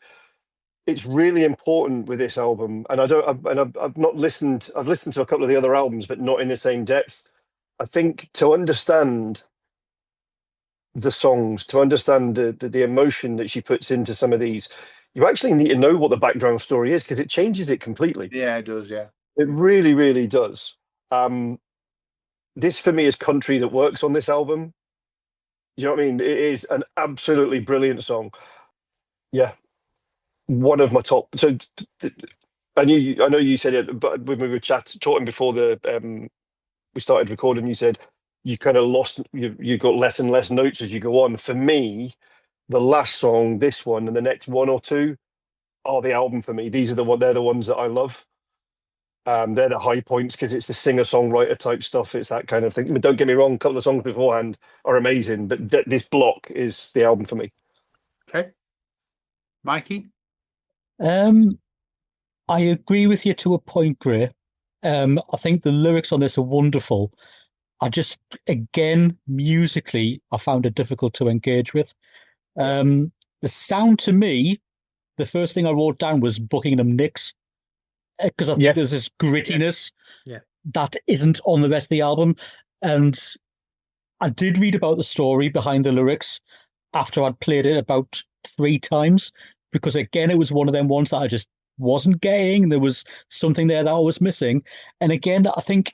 it's really important with this album, and I've not listened. I've listened to a couple of the other albums, but not in the same depth. I think to understand the songs, to understand the emotion that she puts into some of these, you actually need to know what the background story is, because it changes it completely. Yeah, it does. Yeah, it really, really does. This for me is country that works on this album. You know what I mean? It is an absolutely brilliant song. Yeah, one of my top. So I know you said it, but when we were talking before we started recording, you said you kind of lost. You got less and less notes as you go on. For me, the last song, this one, and the next one or two are the album for me. They're the ones that I love. They're the high points because it's the singer-songwriter type stuff. It's that kind of thing. But don't get me wrong, a couple of songs beforehand are amazing, but this block is the album for me. Okay. Mikey? I agree with you to a point, Gray. I think the lyrics on this are wonderful. I just, again, musically, I found it difficult to engage with. The sound to me, the first thing I wrote down was Buckingham Nicks, because I think there's this grittiness that isn't on the rest of the album. And I did read about the story behind the lyrics after I'd played it about 3 times, because again, it was one of them ones that I just wasn't getting. There was something there that I was missing. And again, I think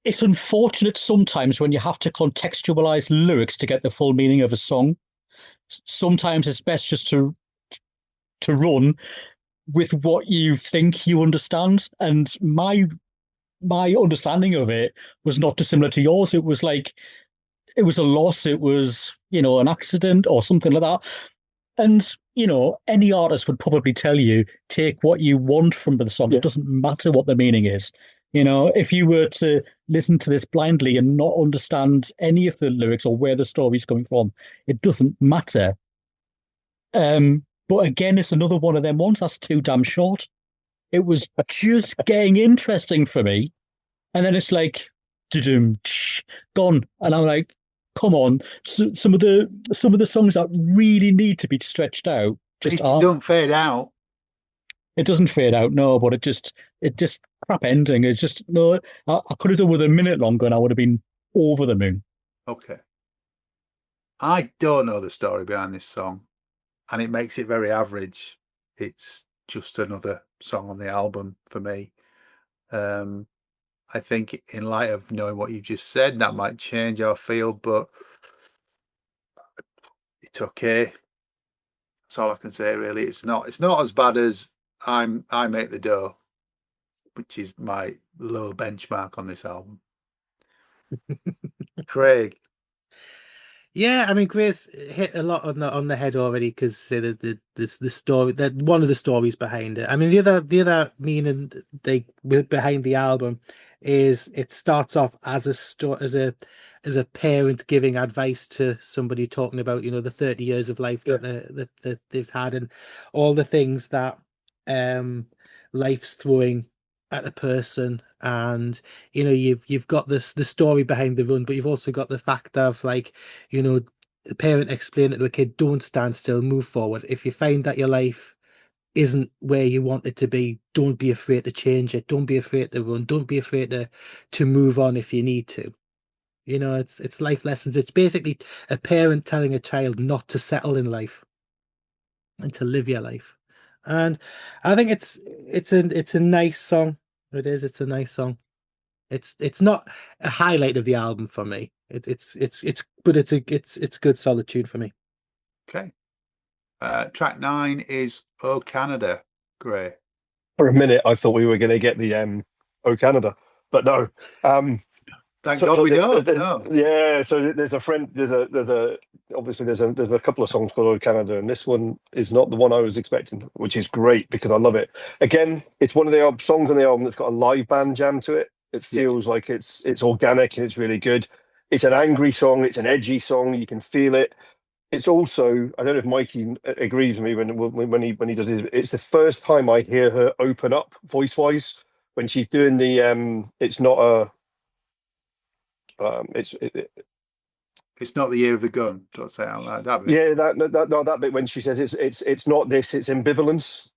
it's unfortunate sometimes when you have to contextualize lyrics to get the full meaning of a song. Sometimes it's best just to run with what you think you understand. And my understanding of it was not dissimilar to yours. It was like, it was a loss. It was, an accident or something like that. And, any artist would probably tell you, take what you want from the song. It doesn't matter what the meaning is. If you were to listen to this blindly and not understand any of the lyrics or where the story's coming from, it doesn't matter. But again, it's another one of them ones that's too damn short. It was just getting interesting for me. And then it's like, doo gone. And I'm like, come on. So, some of the songs that really need to be stretched out just It aren't. don't fade out. It doesn't fade out, no, but it just crap ending. It's just no. I could have done with a minute longer, and I would have been over the moon. Okay. I don't know the story behind this song, and it makes it very average. It's just another song on the album for me. I think in light of knowing what you've just said, that might change how I feel, but it's okay. That's all I can say, really. It's not as bad as I Make the Dough, which is my low benchmark on this album. Craig. Yeah, I mean, Grace hit a lot on the head already because the story, that one of the stories behind it. I mean, the other meaning behind the album is it starts off as as a parent giving advice to somebody, talking about, you know, the 30 years of life that they've had and all the things that life's throwing at a person. And you know, you've got the story behind the run, but you've also got the fact of, like, you know, the parent explaining to a kid, don't stand still, move forward. If you find that your life isn't where you want it to be, don't be afraid to change it, don't be afraid to run, don't be afraid to move on if you need to. You know, it's life lessons. It's basically a parent telling a child not to settle in life and to live your life. And I think it's a nice song. It is. It's a nice song. It's not a highlight of the album for me. But it's good solid tune for me. Okay. Track 9 is Oh Canada. Gray. For a minute, I thought we were going to get the Oh Canada, but no. Thank God we don't. No. Yeah, so there's a friend. Obviously there's a couple of songs called Oh Canada, and this one is not the one I was expecting, which is great because I love it. Again, it's one of the songs on the album that's got a live band jam to it. It feels like it's organic and it's really good. It's an angry song. It's an edgy song. You can feel it. It's also, I don't know if Mikey agrees with me when he does it. It's the first time I hear her open up voice wise when she's doing the. It's not a. It's not the year of the gun. Don't say out like that bit. Yeah, that bit when she says it's not this, it's ambivalence.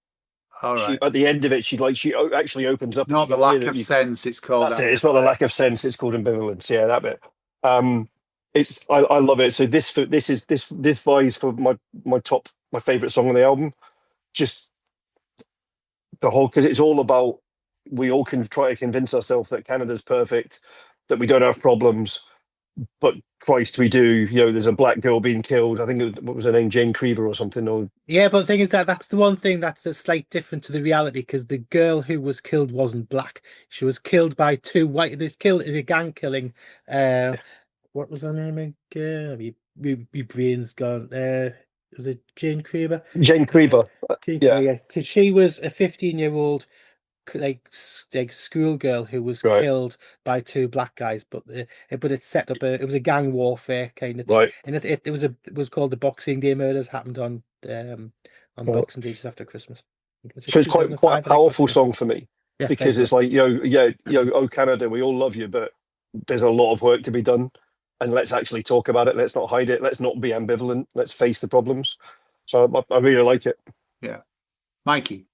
All right. At the end of it, she actually opens up. It's not the lack of sense. It's called. That's it. It's not the lack of sense. It's called ambivalence. Yeah, that bit. I love it. So this vies for my favorite song on the album. Just the whole, because it's all about, we all can try to convince ourselves that Canada's perfect, that we don't have problems, but Christ, we do. You know, there's a black girl being killed. I think what was her name, Jane Krieber or something. Or yeah, but the thing is that's the one thing that's a slight different to the reality, because the girl who was killed wasn't black. She was killed by two white. They killed in a gang killing. What was her name again? My brain's gone. Was it Jane Krieber? Jane Krieber. Yeah, because she was a 15-year-old like schoolgirl who was killed by two black guys, but it set up it was a gang warfare kind of thing. Right. And it was called the Boxing Day murders, happened on Boxing Day just after Christmas. So it's quite a powerful song for me, because it's like, oh Canada, we all love you, but there's a lot of work to be done, and let's actually talk about it. Let's not hide it. Let's not be ambivalent. Let's face the problems. So I really like it. Yeah. Mikey.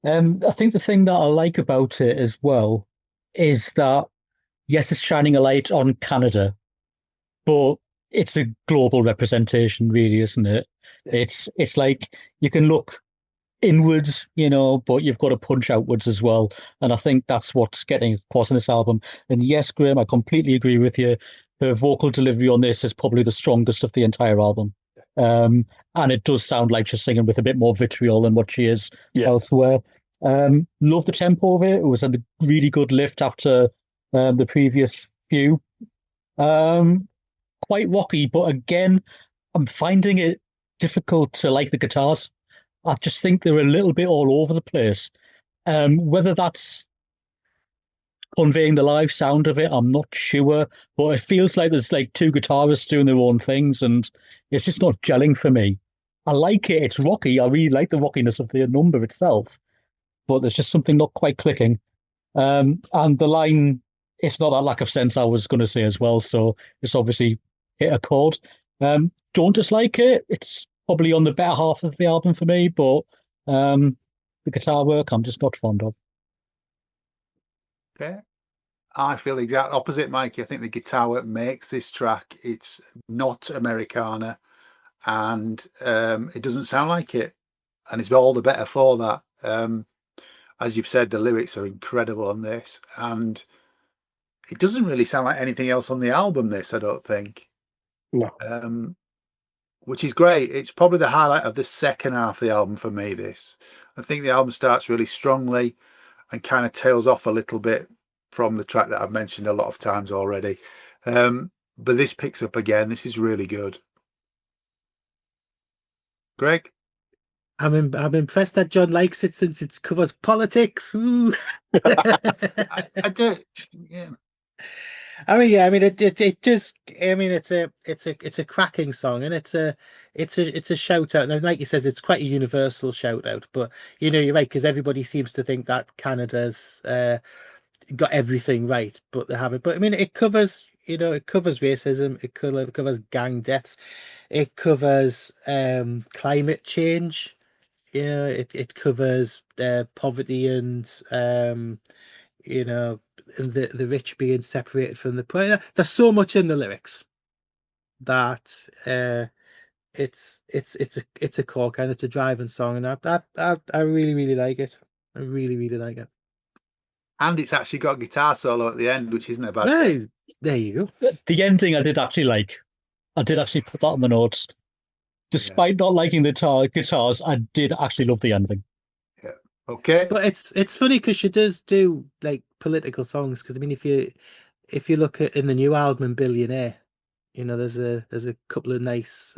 I think the thing that I like about it as well is that, yes, it's shining a light on Canada, but it's a global representation, really, isn't it? It's like you can look inwards, you know, but you've got to punch outwards as well. And I think that's what's getting across in this album. And yes, Graham, I completely agree with you. Her vocal delivery on this is probably the strongest of the entire album. And it does sound like she's singing with a bit more vitriol than what she is elsewhere. Love the tempo of it. It was a really good lift after the previous few. Quite rocky, but again, I'm finding it difficult to like the guitars. I just think they're a little bit all over the place. Whether that's conveying the live sound of it, I'm not sure, but it feels like there's like two guitarists doing their own things, and it's just not gelling for me. I like it. It's rocky. I really like the rockiness of the number itself, but there's just something not quite clicking. And the line, it's not that lack of sense I was going to say as well. So it's obviously hit a chord. Don't dislike it. It's probably on the better half of the album for me, but the guitar work I'm just not fond of. Okay. I feel the exact opposite, Mikey. I think the guitar work makes this track. It's not Americana, and it doesn't sound like it, and it's all the better for that. As you've said, the lyrics are incredible on this, and it doesn't really sound like anything else on the album. This, I don't think. No. Which is great. It's probably the highlight of the second half of the album for me. This, I think the album starts really strongly and kind of tails off a little bit from the track that I've mentioned a lot of times already. But this picks up again. This is really good. Greg? I'm impressed that John likes it since it covers politics. Ooh. I do. Yeah. I mean, yeah. I mean, it just. I mean, it's a cracking song, and it's a shout out. And like he says, it's quite a universal shout out. But you're right, because everybody seems to think that Canada's got everything right, but they haven't. But I mean, it covers. It covers racism. It covers gang deaths. It covers climate change. It covers poverty and the rich being separated from the poor. There's so much in the lyrics that it's a cork and it's a driving song, and I really, really like it. I really, really like it. And it's actually got a guitar solo at the end, which isn't a bad Hey, there you go. The ending I did actually like. I did actually put that on the notes. Despite not liking the guitars, I did actually love the ending. Yeah. Okay. But it's funny because she does do like political songs. Because I mean, if you look at in the new album Billionaire, there's a couple of nice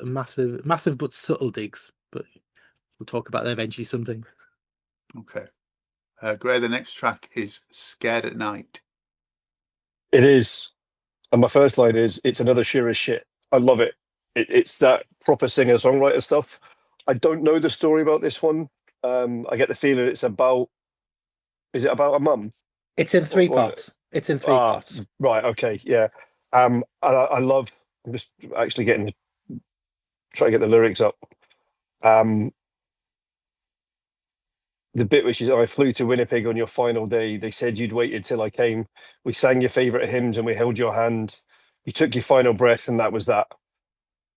massive but subtle digs. But we'll talk about that eventually sometime. Okay. Gray, the next track is Scared at Night. It is. And my first line is, it's another sure as shit. I love it. It's that proper singer-songwriter stuff. I don't know the story about this one. I get the feeling it's about... Is it about a mum? It's in three parts. It's in three parts. Right, okay, yeah. And I love... I'm just actually trying to get the lyrics up. The bit which is, I flew to Winnipeg on your final day. They said you'd waited till I came. We sang your favourite hymns and we held your hand. You took your final breath and that was that.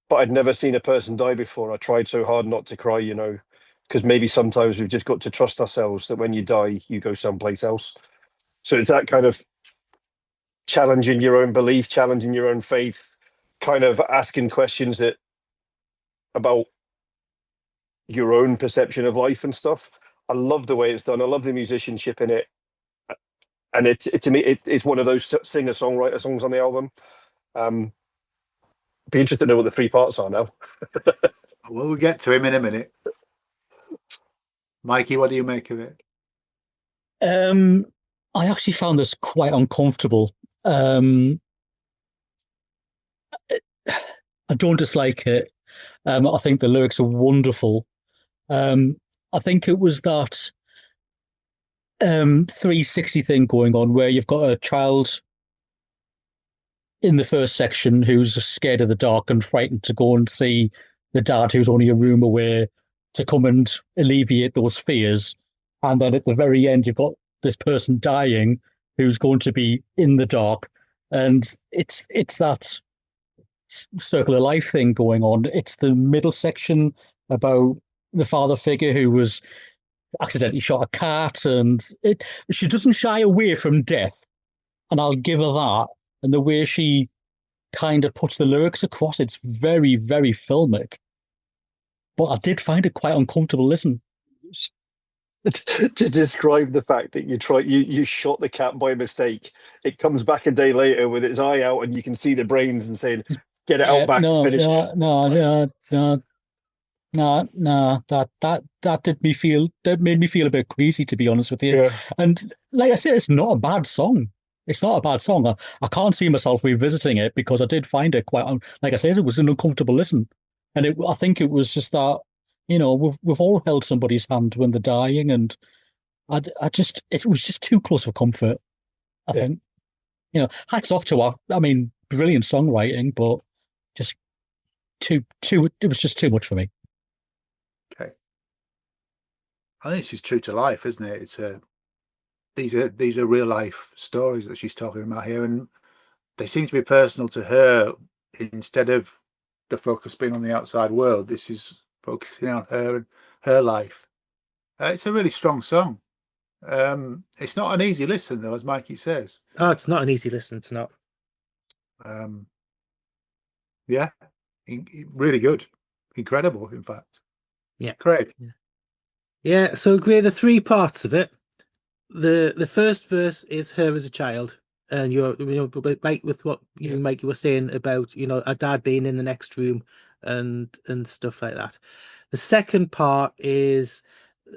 But I'd never seen a person die before. I tried so hard not to cry, because maybe sometimes we've just got to trust ourselves that when you die, you go someplace else. So it's that kind of challenging your own belief, challenging your own faith, kind of asking questions about your own perception of life and stuff. I love the way it's done. I love the musicianship in it. And to me, it's one of those singer-songwriter songs on the album. Be interested to know what the three parts are now. Well, we'll get to him in a minute. Mikey, what do you make of it? I actually found this quite uncomfortable. I don't dislike it. I think the lyrics are wonderful. I think it was that 360 thing going on where you've got a child in the first section who's scared of the dark and frightened to go and see the dad who's only a room away to come and alleviate those fears. And then at the very end, you've got this person dying who's going to be in the dark. And it's that circle of life thing going on. It's the middle section about the father figure who was accidentally shot a cat, and she doesn't shy away from death. And I'll give her that. And the way she kind of puts the lyrics across, it's very, very filmic. But I did find it quite uncomfortable listen. To describe the fact that you shot the cat by mistake, it comes back a day later with its eye out and you can see the brains and saying, get it out back. No, finish it. That made me feel a bit queasy, to be honest with you. Yeah. And like I said, it's not a bad song. It's not a bad song. I can't see myself revisiting it because I did find it quite, like I said, it was an uncomfortable listen. And I think it was just that, we've all held somebody's hand when they're dying, and it was just too close for comfort. I Yeah. think, hats off to her. I mean, brilliant songwriting, but just it was just too much for me. Okay. I think this is true to life, isn't it? It's these are real life stories that she's talking about here, and they seem to be personal to her instead of the focus being on the outside world. This is focusing on her and her life. It's a really strong song. It's not an easy listen, though, as Mikey says. Oh, it's not an easy listen. It's not. Yeah, really good, incredible. In fact, Yeah, Craig. Yeah. So, Gray, the three parts of it. The first verse is her as a child, and like with what Mikey was saying about a dad being in the next room and stuff like that. The second part is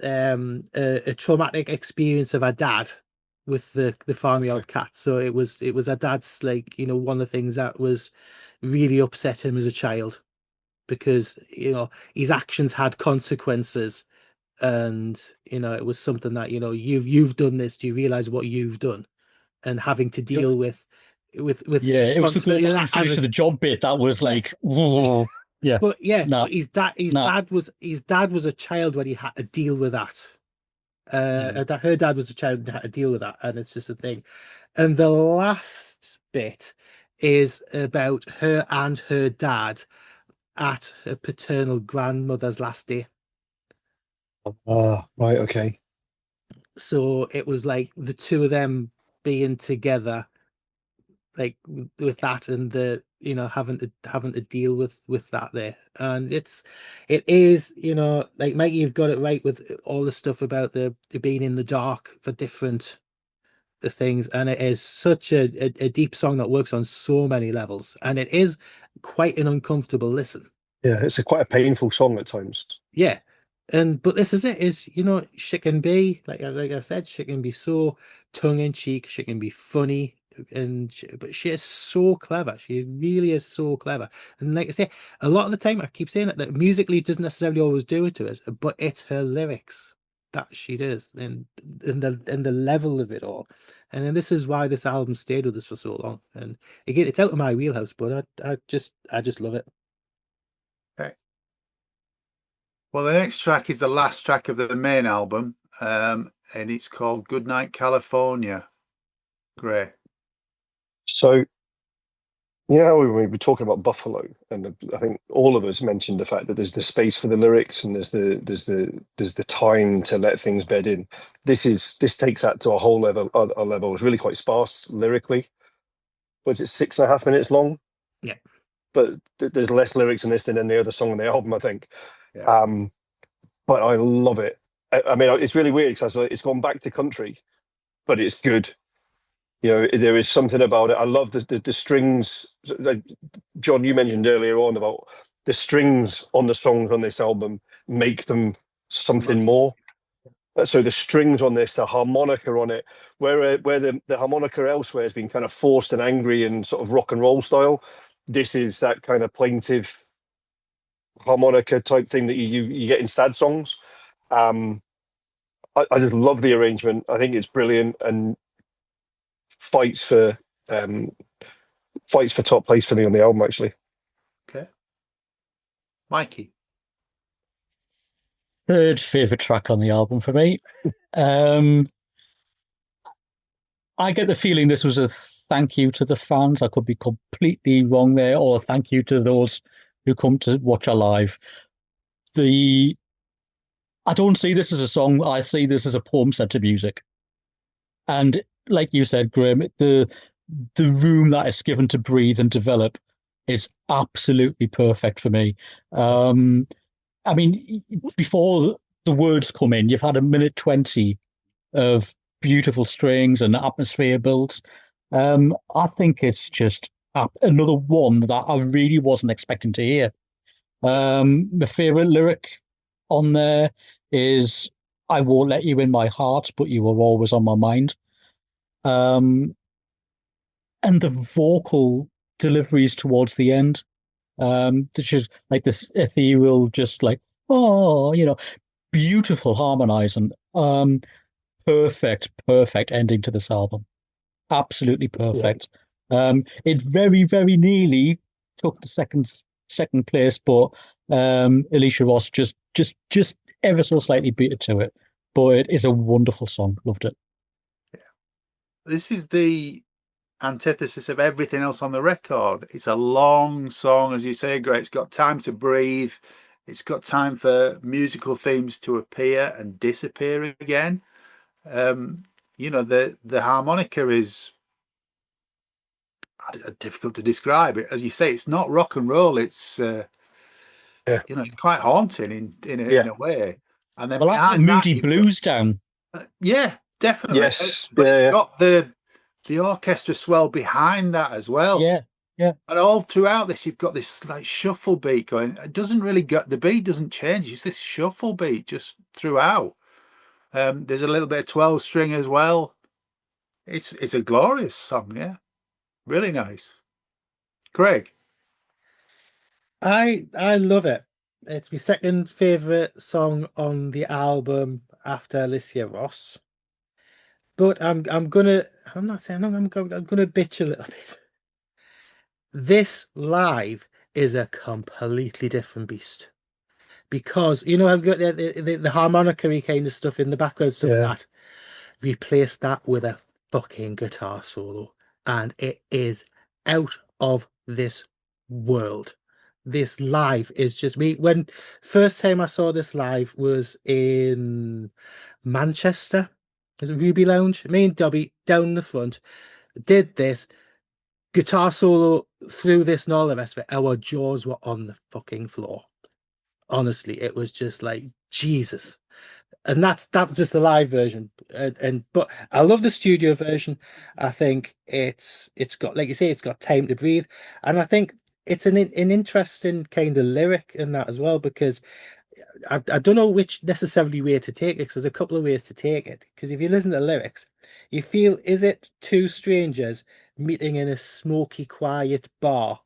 a traumatic experience of her dad with the farmyard cat. So it was her dad's, like, one of the things that was really upset him as a child, because his actions had consequences, and it was something that you've done this. Do you realize what you've done, and having to deal with Yeah, it was the responsibility go finish of the job bit that was like, whoa, yeah. But yeah, No. but his dad was a child when he had to deal with that. Her dad was a child and had to deal with that, and it's just a thing. And the last bit is about her and her dad at her paternal grandmother's last day. Right, okay. So it was like the two of them being together, like with that, and the having to deal with that there. And it is, like, Mike, you've got it right with all the stuff about the being in the dark for different the things, and it is such a deep song that works on so many levels, and it is quite an uncomfortable listen. Yeah, it's quite a painful song at times. Yeah. But this is it, is she can be, like I said, she can be so tongue-in-cheek, she can be funny, but she is so clever. She really is so clever. And like I say, a lot of the time, I keep saying it, that musically doesn't necessarily always do it to it, but it's her lyrics that she does, and the level of it all. And then this is why this album stayed with us for so long. And again, it's out of my wheelhouse, but I just love it. Okay. Well, the next track is the last track of the main album, and it's called Goodnight California. Great. So, yeah, we were talking about Buffalo, and I think all of us mentioned the fact that there's the space for the lyrics, and there's the time to let things bed in. This takes that to a whole level. A level. It's really quite sparse lyrically. Was it 6.5 minutes long? Yeah. But there's less lyrics in this than any other song on the album, I think. Yeah. But I love it. I mean, it's really weird because it's gone back to country, but it's good. There is something about it. I love the strings. Like John, you mentioned earlier on about the strings on the songs on this album make them something more. So the strings on this, the harmonica on it, where the harmonica elsewhere has been kind of forced and angry and sort of rock and roll style, this is that kind of plaintive harmonica type thing that you get in sad songs. I just love the arrangement. I think it's brilliant, and fights for top place for me on the album, actually. Okay. Mikey. Third favorite track on the album for me. I get the feeling this was a thank you to the fans. I could be completely wrong there, or a thank you to those who come to watch our live. I don't see this as a song. I see this as a poem set to music. And like you said, Graham, the room that is given to breathe and develop is absolutely perfect for me. I mean, before the words come in, you've had 1:20 of beautiful strings and atmosphere builds. I think it's just another one that I really wasn't expecting to hear. My favorite lyric on there is "I won't let you in my heart, but you are always on my mind." And the vocal deliveries towards the end Which is like this ethereal, just like, oh, beautiful harmonizing. Perfect ending to this album. Absolutely perfect. It very, very nearly took the second place, but Alicia Ross just ever so slightly beat it to it. But it is a wonderful song. Loved it. This is the antithesis of everything else on the record. It's a long song, as you say, Greg. It's got time to breathe. It's got time for musical themes to appear and disappear again. The harmonica is difficult to describe. It, as you say, it's not rock and roll. It's it's quite haunting in a way. And then like the moody blues down. Yeah, definitely. Yes, but it's got the orchestra swell behind that as well. Yeah. And all throughout this, you've got this like shuffle beat going. It doesn't really the beat doesn't change. It's this shuffle beat just throughout. There's a little bit of 12 string as well. It's a glorious song, yeah. Really nice. Craig? I love it. It's my second favorite song on the album after Alicia Ross. But I'm gonna bitch a little bit. This live is a completely different beast. Because I've got the harmonica kind of stuff in the background, stuff like that. Replace that with a fucking guitar solo, and it is out of this world. This live is just me. When first time I saw this live was in Manchester. It was a Ruby Lounge. Me and Dobby down the front did this guitar solo through this and all the rest of it. Our jaws were on the fucking floor. Honestly, it was just like Jesus. And that was just the live version, but I love the studio version. I think it's got, like you say, it's got time to breathe, and I think it's an interesting kind of lyric in that as well, because I don't know which necessarily way to take it, because there's a couple of ways to take it. Because if you listen to the lyrics, you feel, is it two strangers meeting in a smoky, quiet bar?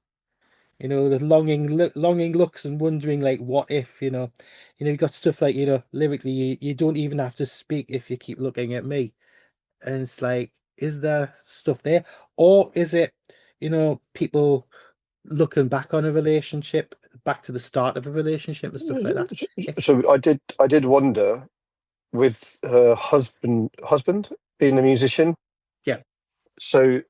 The longing looks and wondering, like, what if, you've got stuff like, lyrically, you don't even have to speak if you keep looking at me. And it's like, is there stuff there? Or is it, people looking back on a relationship, back to the start of a relationship and stuff like that? So I did wonder, with her husband being a musician. Yeah. So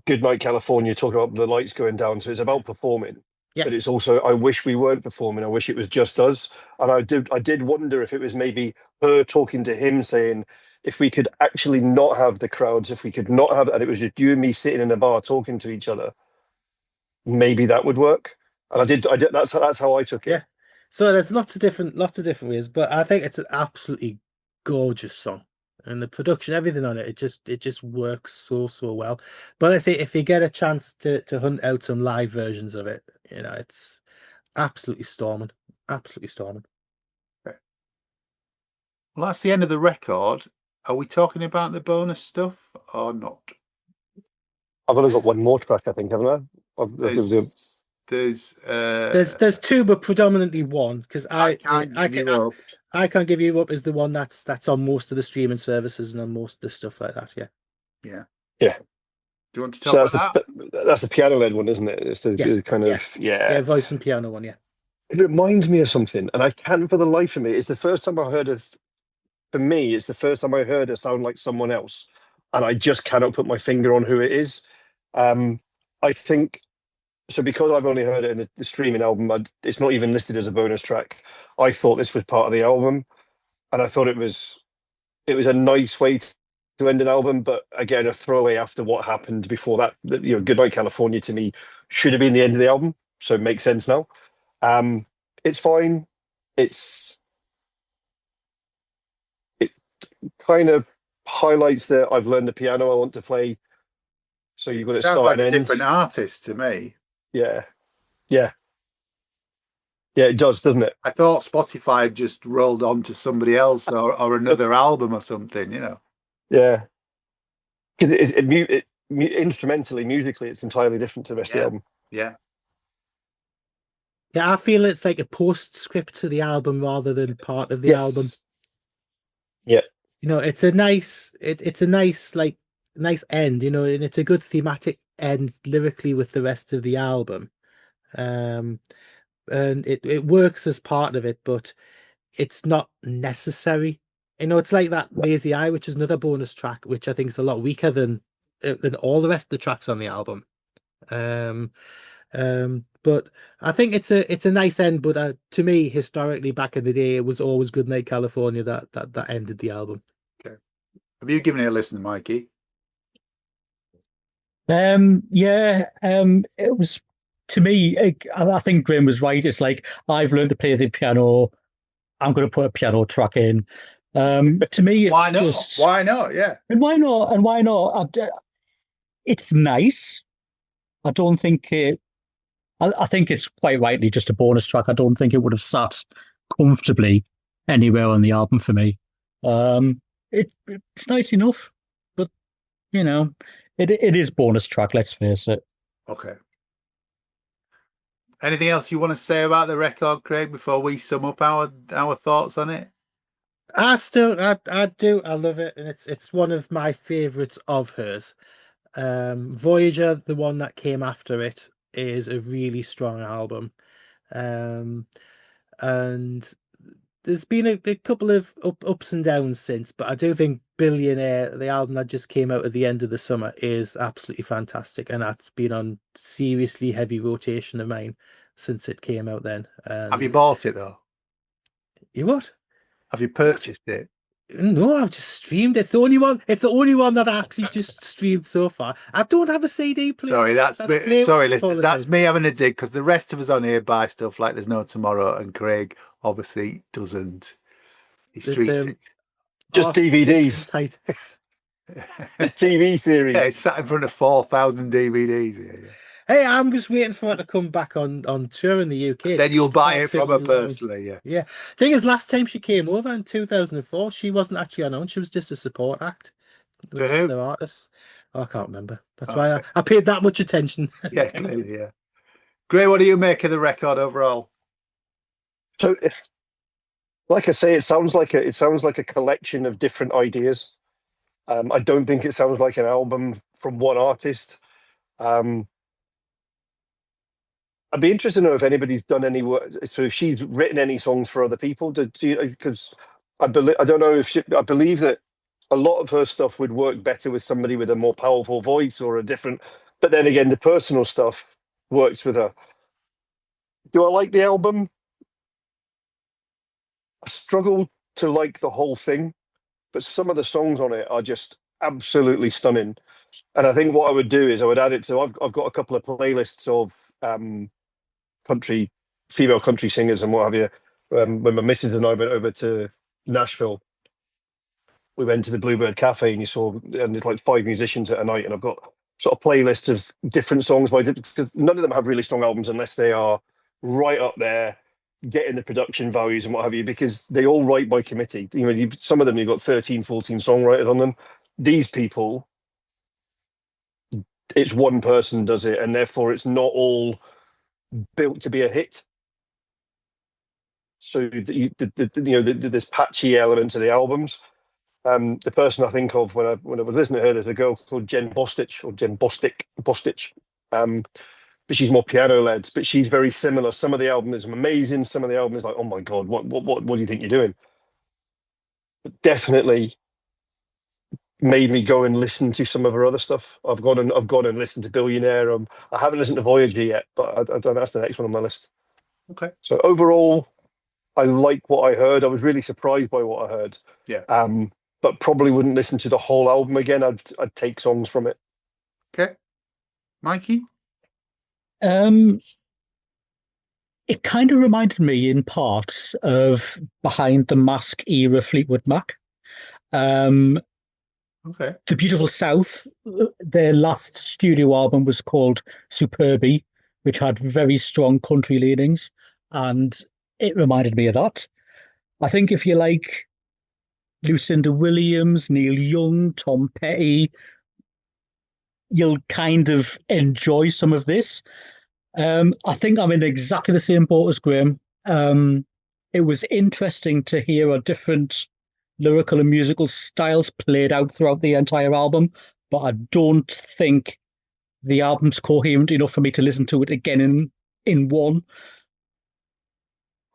Goodnight California, talk about the lights going down. So it's about performing. Yeah. But it's also, I wish we weren't performing. I wish it was just us. And I did wonder if it was maybe her talking to him, saying, if we could actually not have the crowds, if we could not have, and it was just you and me sitting in a bar talking to each other, maybe that would work. And I did. That's how I took it. Yeah. So there's lots of different ways, but I think it's an absolutely gorgeous song. And the production, everything on it, it just works so well. But I say, if you get a chance to hunt out some live versions of it, it's absolutely storming. Absolutely storming. Okay. Well, that's the end of the record. Are we talking about the bonus stuff or not? I've only got one more track, I think, haven't I? There's two, but predominantly one, because I Can't Give You Up is the one that's on most of the streaming services and on most of the stuff like that. Yeah. Do you want to talk about that? That's the piano-led one, isn't it? It's the kind of voice and piano one. Yeah. It reminds me of something, and I can't for the life of me. It's the first time I heard of. For me, it's the first time I heard her sound like someone else, and I just cannot put my finger on who it is. I think. So because I've only heard it in the streaming album, it's not even listed as a bonus track. I thought this was part of the album, and I thought it was a nice way to end an album, but again, a throwaway after what happened before that. Goodnight California to me should have been the end of the album, so it makes sense now. It's fine. It kind of highlights that I've learned the piano I want to play. So you've got to start like and a end. Different artist to me. Yeah, it does, doesn't it? I thought Spotify just rolled on to somebody else or another album or something, Yeah, because instrumentally, musically, it's entirely different to the rest of the album. Yeah. Yeah, I feel it's like a postscript to the album rather than part of the Yeah. album. Yeah. You know, it's a nice it's a nice like nice end, you know, and it's a good thematic end lyrically with the rest of the album. Um and it works as part of it, but it's not necessary. You know, it's like that Lazy Eye, which is another bonus track, which I think is a lot weaker than all the rest of the tracks on the album. Um but I think it's a nice end, but to me, historically, back in the day, it was always Good Night California that ended the album. Okay. Have you given it a listen, Mikey? It was to me. I think Graham was right. It's like I've learned to play the piano. I'm going to put a piano track in. To me, it's Why not? just Why not? Yeah. and why not? And why not? It's nice. I don't think it. I think it's quite rightly just a bonus track. I don't think it would have sat comfortably anywhere on the album for me. It's nice enough, but you know, it is bonus track. Let's face it. Okay. Anything else you want to say about the record, Craig, before we sum up our thoughts on it? I do. I love it, and it's one of my favorites of hers. Voyager, the one that came after it, is a really strong album. And there's been a couple of ups and downs since, but I do think Billionaire, the album that just came out at the end of the summer, is absolutely fantastic, and that's been on seriously heavy rotation of mine since it came out then. Have you bought it though? You what? Have you purchased it? No, I've just streamed. It's the only one. It's the only one that I actually just streamed so far. I don't have a CD player. Sorry, Player sorry, was listeners. all That's the me having a dig because the rest of us on here buy stuff like There's No Tomorrow, and Craig obviously doesn't. He time. streams it. Just DVDs. Tight. Just TV series. Yeah, it's sat in front of 4,000 DVDs here. Yeah. Hey, I'm just waiting for it to come back on tour in the UK. Then you'll buy it from her Cartoon, personally, yeah. Yeah. Thing is, last time she came over in 2004, she wasn't actually on. She was just a support act. To who? Their artists. Oh, I can't remember. That's Oh, why okay. I paid that much attention. Yeah, clearly, yeah. Gray, what do you make of the record overall? So, like I say, it sounds like a collection of different ideas. I don't think it sounds like an album from one artist. I'd be interested to know if anybody's done any work. So, if she's written any songs for other people, because I don't know if I believe that a lot of her stuff would work better with somebody with a more powerful voice or a different. But then again, the personal stuff works with her. Do I like the album? I struggle to like the whole thing, but some of the songs on it are just absolutely stunning. And I think what I would do is I would add it to. I've got a couple of playlists of female country singers and what have you. When my missus and I went over to Nashville, we went to the Bluebird Cafe and there's like 5 musicians at a night, and I've got sort of playlists of different songs because none of them have really strong albums unless they are right up there, getting the production values and what have you, because they all write by committee. Some of them you've got 13, 14 songwriters on them. These people, it's one person does it, and therefore it's not all built to be a hit. So there's patchy elements of the albums. The person I think of when I was listening to her, there's a girl called Jen Bostich. But she's more piano led. But she's very similar. Some of the album is amazing. Some of the album is like, oh my god, what do you think you're doing? But definitely made me go and listen to some of her other stuff. I've gone and listened to Billionaire. I haven't listened to Voyager yet, but that's the next one on my list. Okay. So overall, I like what I heard. I was really surprised by what I heard. Yeah. But probably wouldn't listen to the whole album again. I'd take songs from it. Okay. Mikey? It kind of reminded me in parts of Behind the Mask era Fleetwood Mac. Okay. The Beautiful South, their last studio album was called Superbie, which had very strong country leanings, and it reminded me of that. I think if you like Lucinda Williams, Neil Young, Tom Petty, you'll kind of enjoy some of this. I think I'm in exactly the same boat as Graham. It was interesting to hear a different lyrical and musical styles played out throughout the entire album, but I don't think the album's coherent enough for me to listen to it again in one.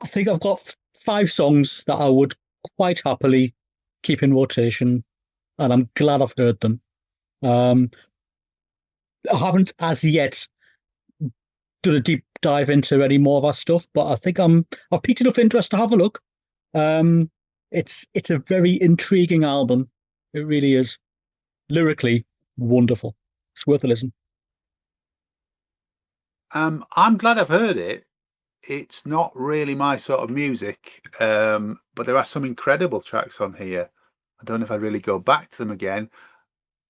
I think I've got 5 songs that I would quite happily keep in rotation, and I'm glad I've heard them. I haven't as yet done a deep dive into any more of our stuff, but I think I've piqued enough interest to have a look. It's a very intriguing album. It really is. Lyrically, wonderful. It's worth a listen. I'm glad I've heard it. It's not really my sort of music, but there are some incredible tracks on here. I don't know if I'd really go back to them again.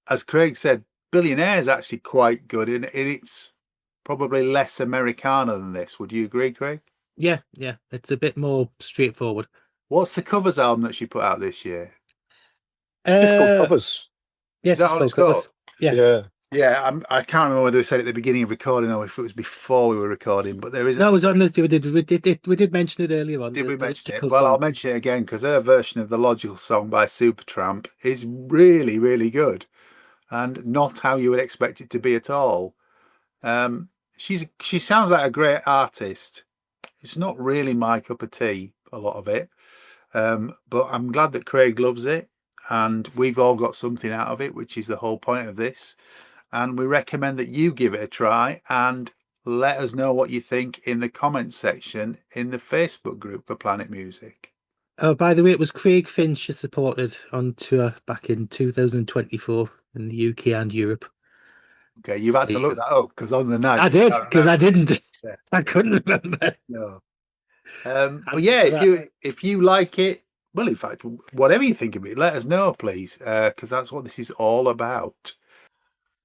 As Craig said, Billionaire is actually quite good, and it's probably less Americana than this. Would you agree, Craig? Yeah, it's a bit more straightforward. What's the covers album that she put out this year? It's called Covers. Yes, Is that it's called Covers. Yeah. Yeah, I can't remember whether we said it at the beginning of recording or if it was before we were recording, but there is. No, it was on the. We did mention it earlier on. Did we mention it? Song. Well, I'll mention it again because her version of the Logical Song by Supertramp is really, really good, and not how you would expect it to be at all. She sounds like a great artist. It's not really my cup of tea, a lot of it, but I'm glad that Craig loves it, and we've all got something out of it, which is the whole point of this. And we recommend that you give it a try and let us know what you think in the comments section in the Facebook group for Planet Music. Oh, by the way, it was Craig Finch who supported on tour back in 2024 in the UK and Europe. Okay, you've had to look that up because on the night I did, because I didn't. I couldn't remember. No. But yeah, if you like it, well, in fact, whatever you think of it, let us know, please, because that's what this is all about.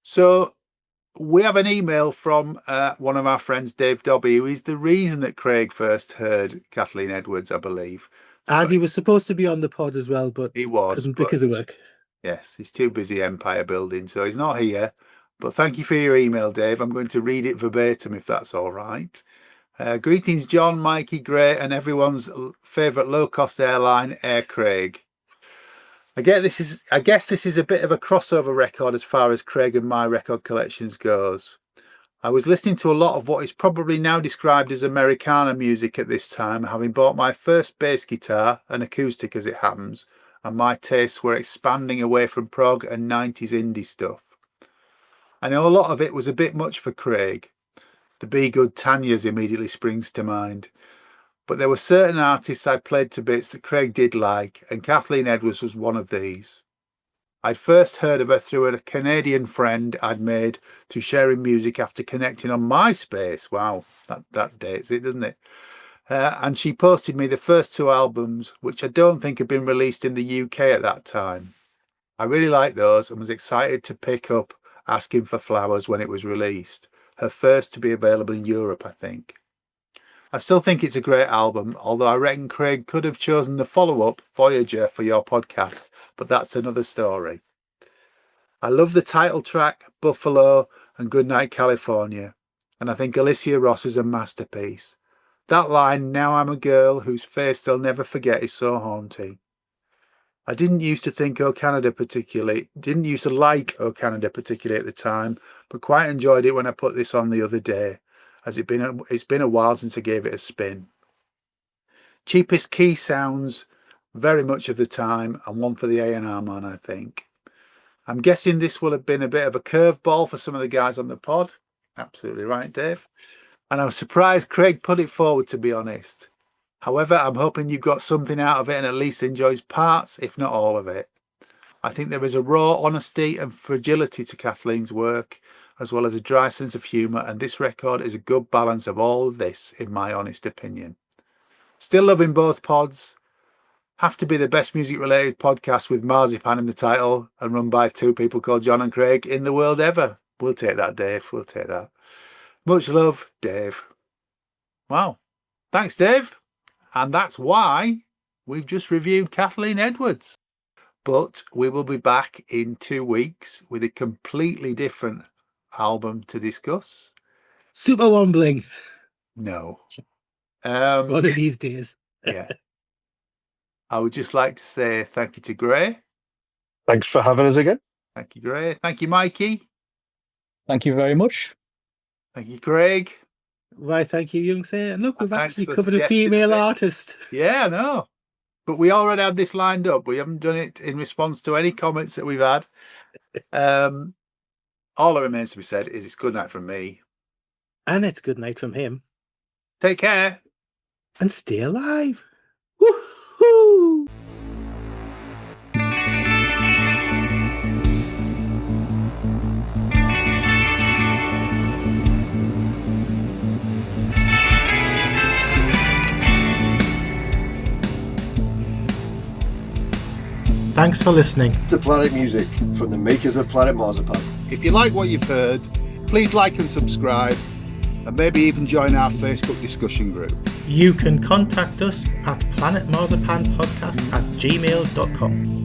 So we have an email from one of our friends, Dave Dobby, who is the reason that Craig first heard Kathleen Edwards, I believe. And he was supposed to be on the pod as well, but he couldn't because of work. Yes, he's too busy empire building, so he's not here. But thank you for your email, Dave. I'm going to read it verbatim, if that's all right. Greetings, John, Mikey, Gray, and everyone's favourite low-cost airline, Air Craig. I guess this is a bit of a crossover record as far as Craig and my record collections goes. I was listening to a lot of what is probably now described as Americana music at this time, having bought my first bass guitar, an acoustic as it happens, and my tastes were expanding away from prog and 90s indie stuff. I know a lot of it was a bit much for Craig. The Be Good Tanya's immediately springs to mind. But there were certain artists I played to bits that Craig did like, and Kathleen Edwards was one of these. I'd first heard of her through a Canadian friend I'd made through sharing music after connecting on MySpace. Wow, that dates it, doesn't it? And she posted me the first 2 albums, which I don't think had been released in the UK at that time. I really liked those and was excited to pick up Asking for Flowers when it was released, her first to be available in Europe, I think. I still think it's a great album, although I reckon Craig could have chosen the follow-up, Voyager, for your podcast, but that's another story. I love the title track, Buffalo, and Goodnight California, and I think Alicia Ross is a masterpiece. That line, now I'm a girl whose face they'll never forget, is so haunting. I didn't used to like Oh Canada particularly at the time, but quite enjoyed it when I put this on the other day, as it's been a while since I gave it a spin. Cheapest key sounds very much of the time, and one for the A&R man, I think. I'm guessing this will have been a bit of a curveball for some of the guys on the pod. Absolutely right, Dave. And I was surprised Craig put it forward, to be honest. However, I'm hoping you've got something out of it and at least enjoys parts, if not all of it. I think there is a raw honesty and fragility to Kathleen's work, as well as a dry sense of humour, and this record is a good balance of all of this, in my honest opinion. Still loving both pods. Have to be the best music-related podcast with Marzipan in the title and run by 2 people called John and Craig in the world ever. We'll take that, Dave. We'll take that. Much love, Dave. Wow. Thanks, Dave. And that's why we've just reviewed Kathleen Edwards. But we will be back in 2 weeks with a completely different album to discuss. Super Wombling. No. One of these days. Yeah. I would just like to say thank you to Gray. Thanks for having us again. Thank you, Gray. Thank you, Mikey. Thank you very much. Thank you, Craig. Why, thank you, young sir. And look, we've Thanks actually for covered a suggesting female it. artist. Yeah, no. But we already had this lined up. We haven't done it in response to any comments that we've had. All that remains to be said is it's good night from me. And it's good night from him. Take care. And stay alive. Woohoo! Thanks for listening To Planet Music from the makers of Planet Marzipan. If you like what you've heard, please like and subscribe, and maybe even join our Facebook discussion group. You can contact us at planetmarzipanpodcast@gmail.com.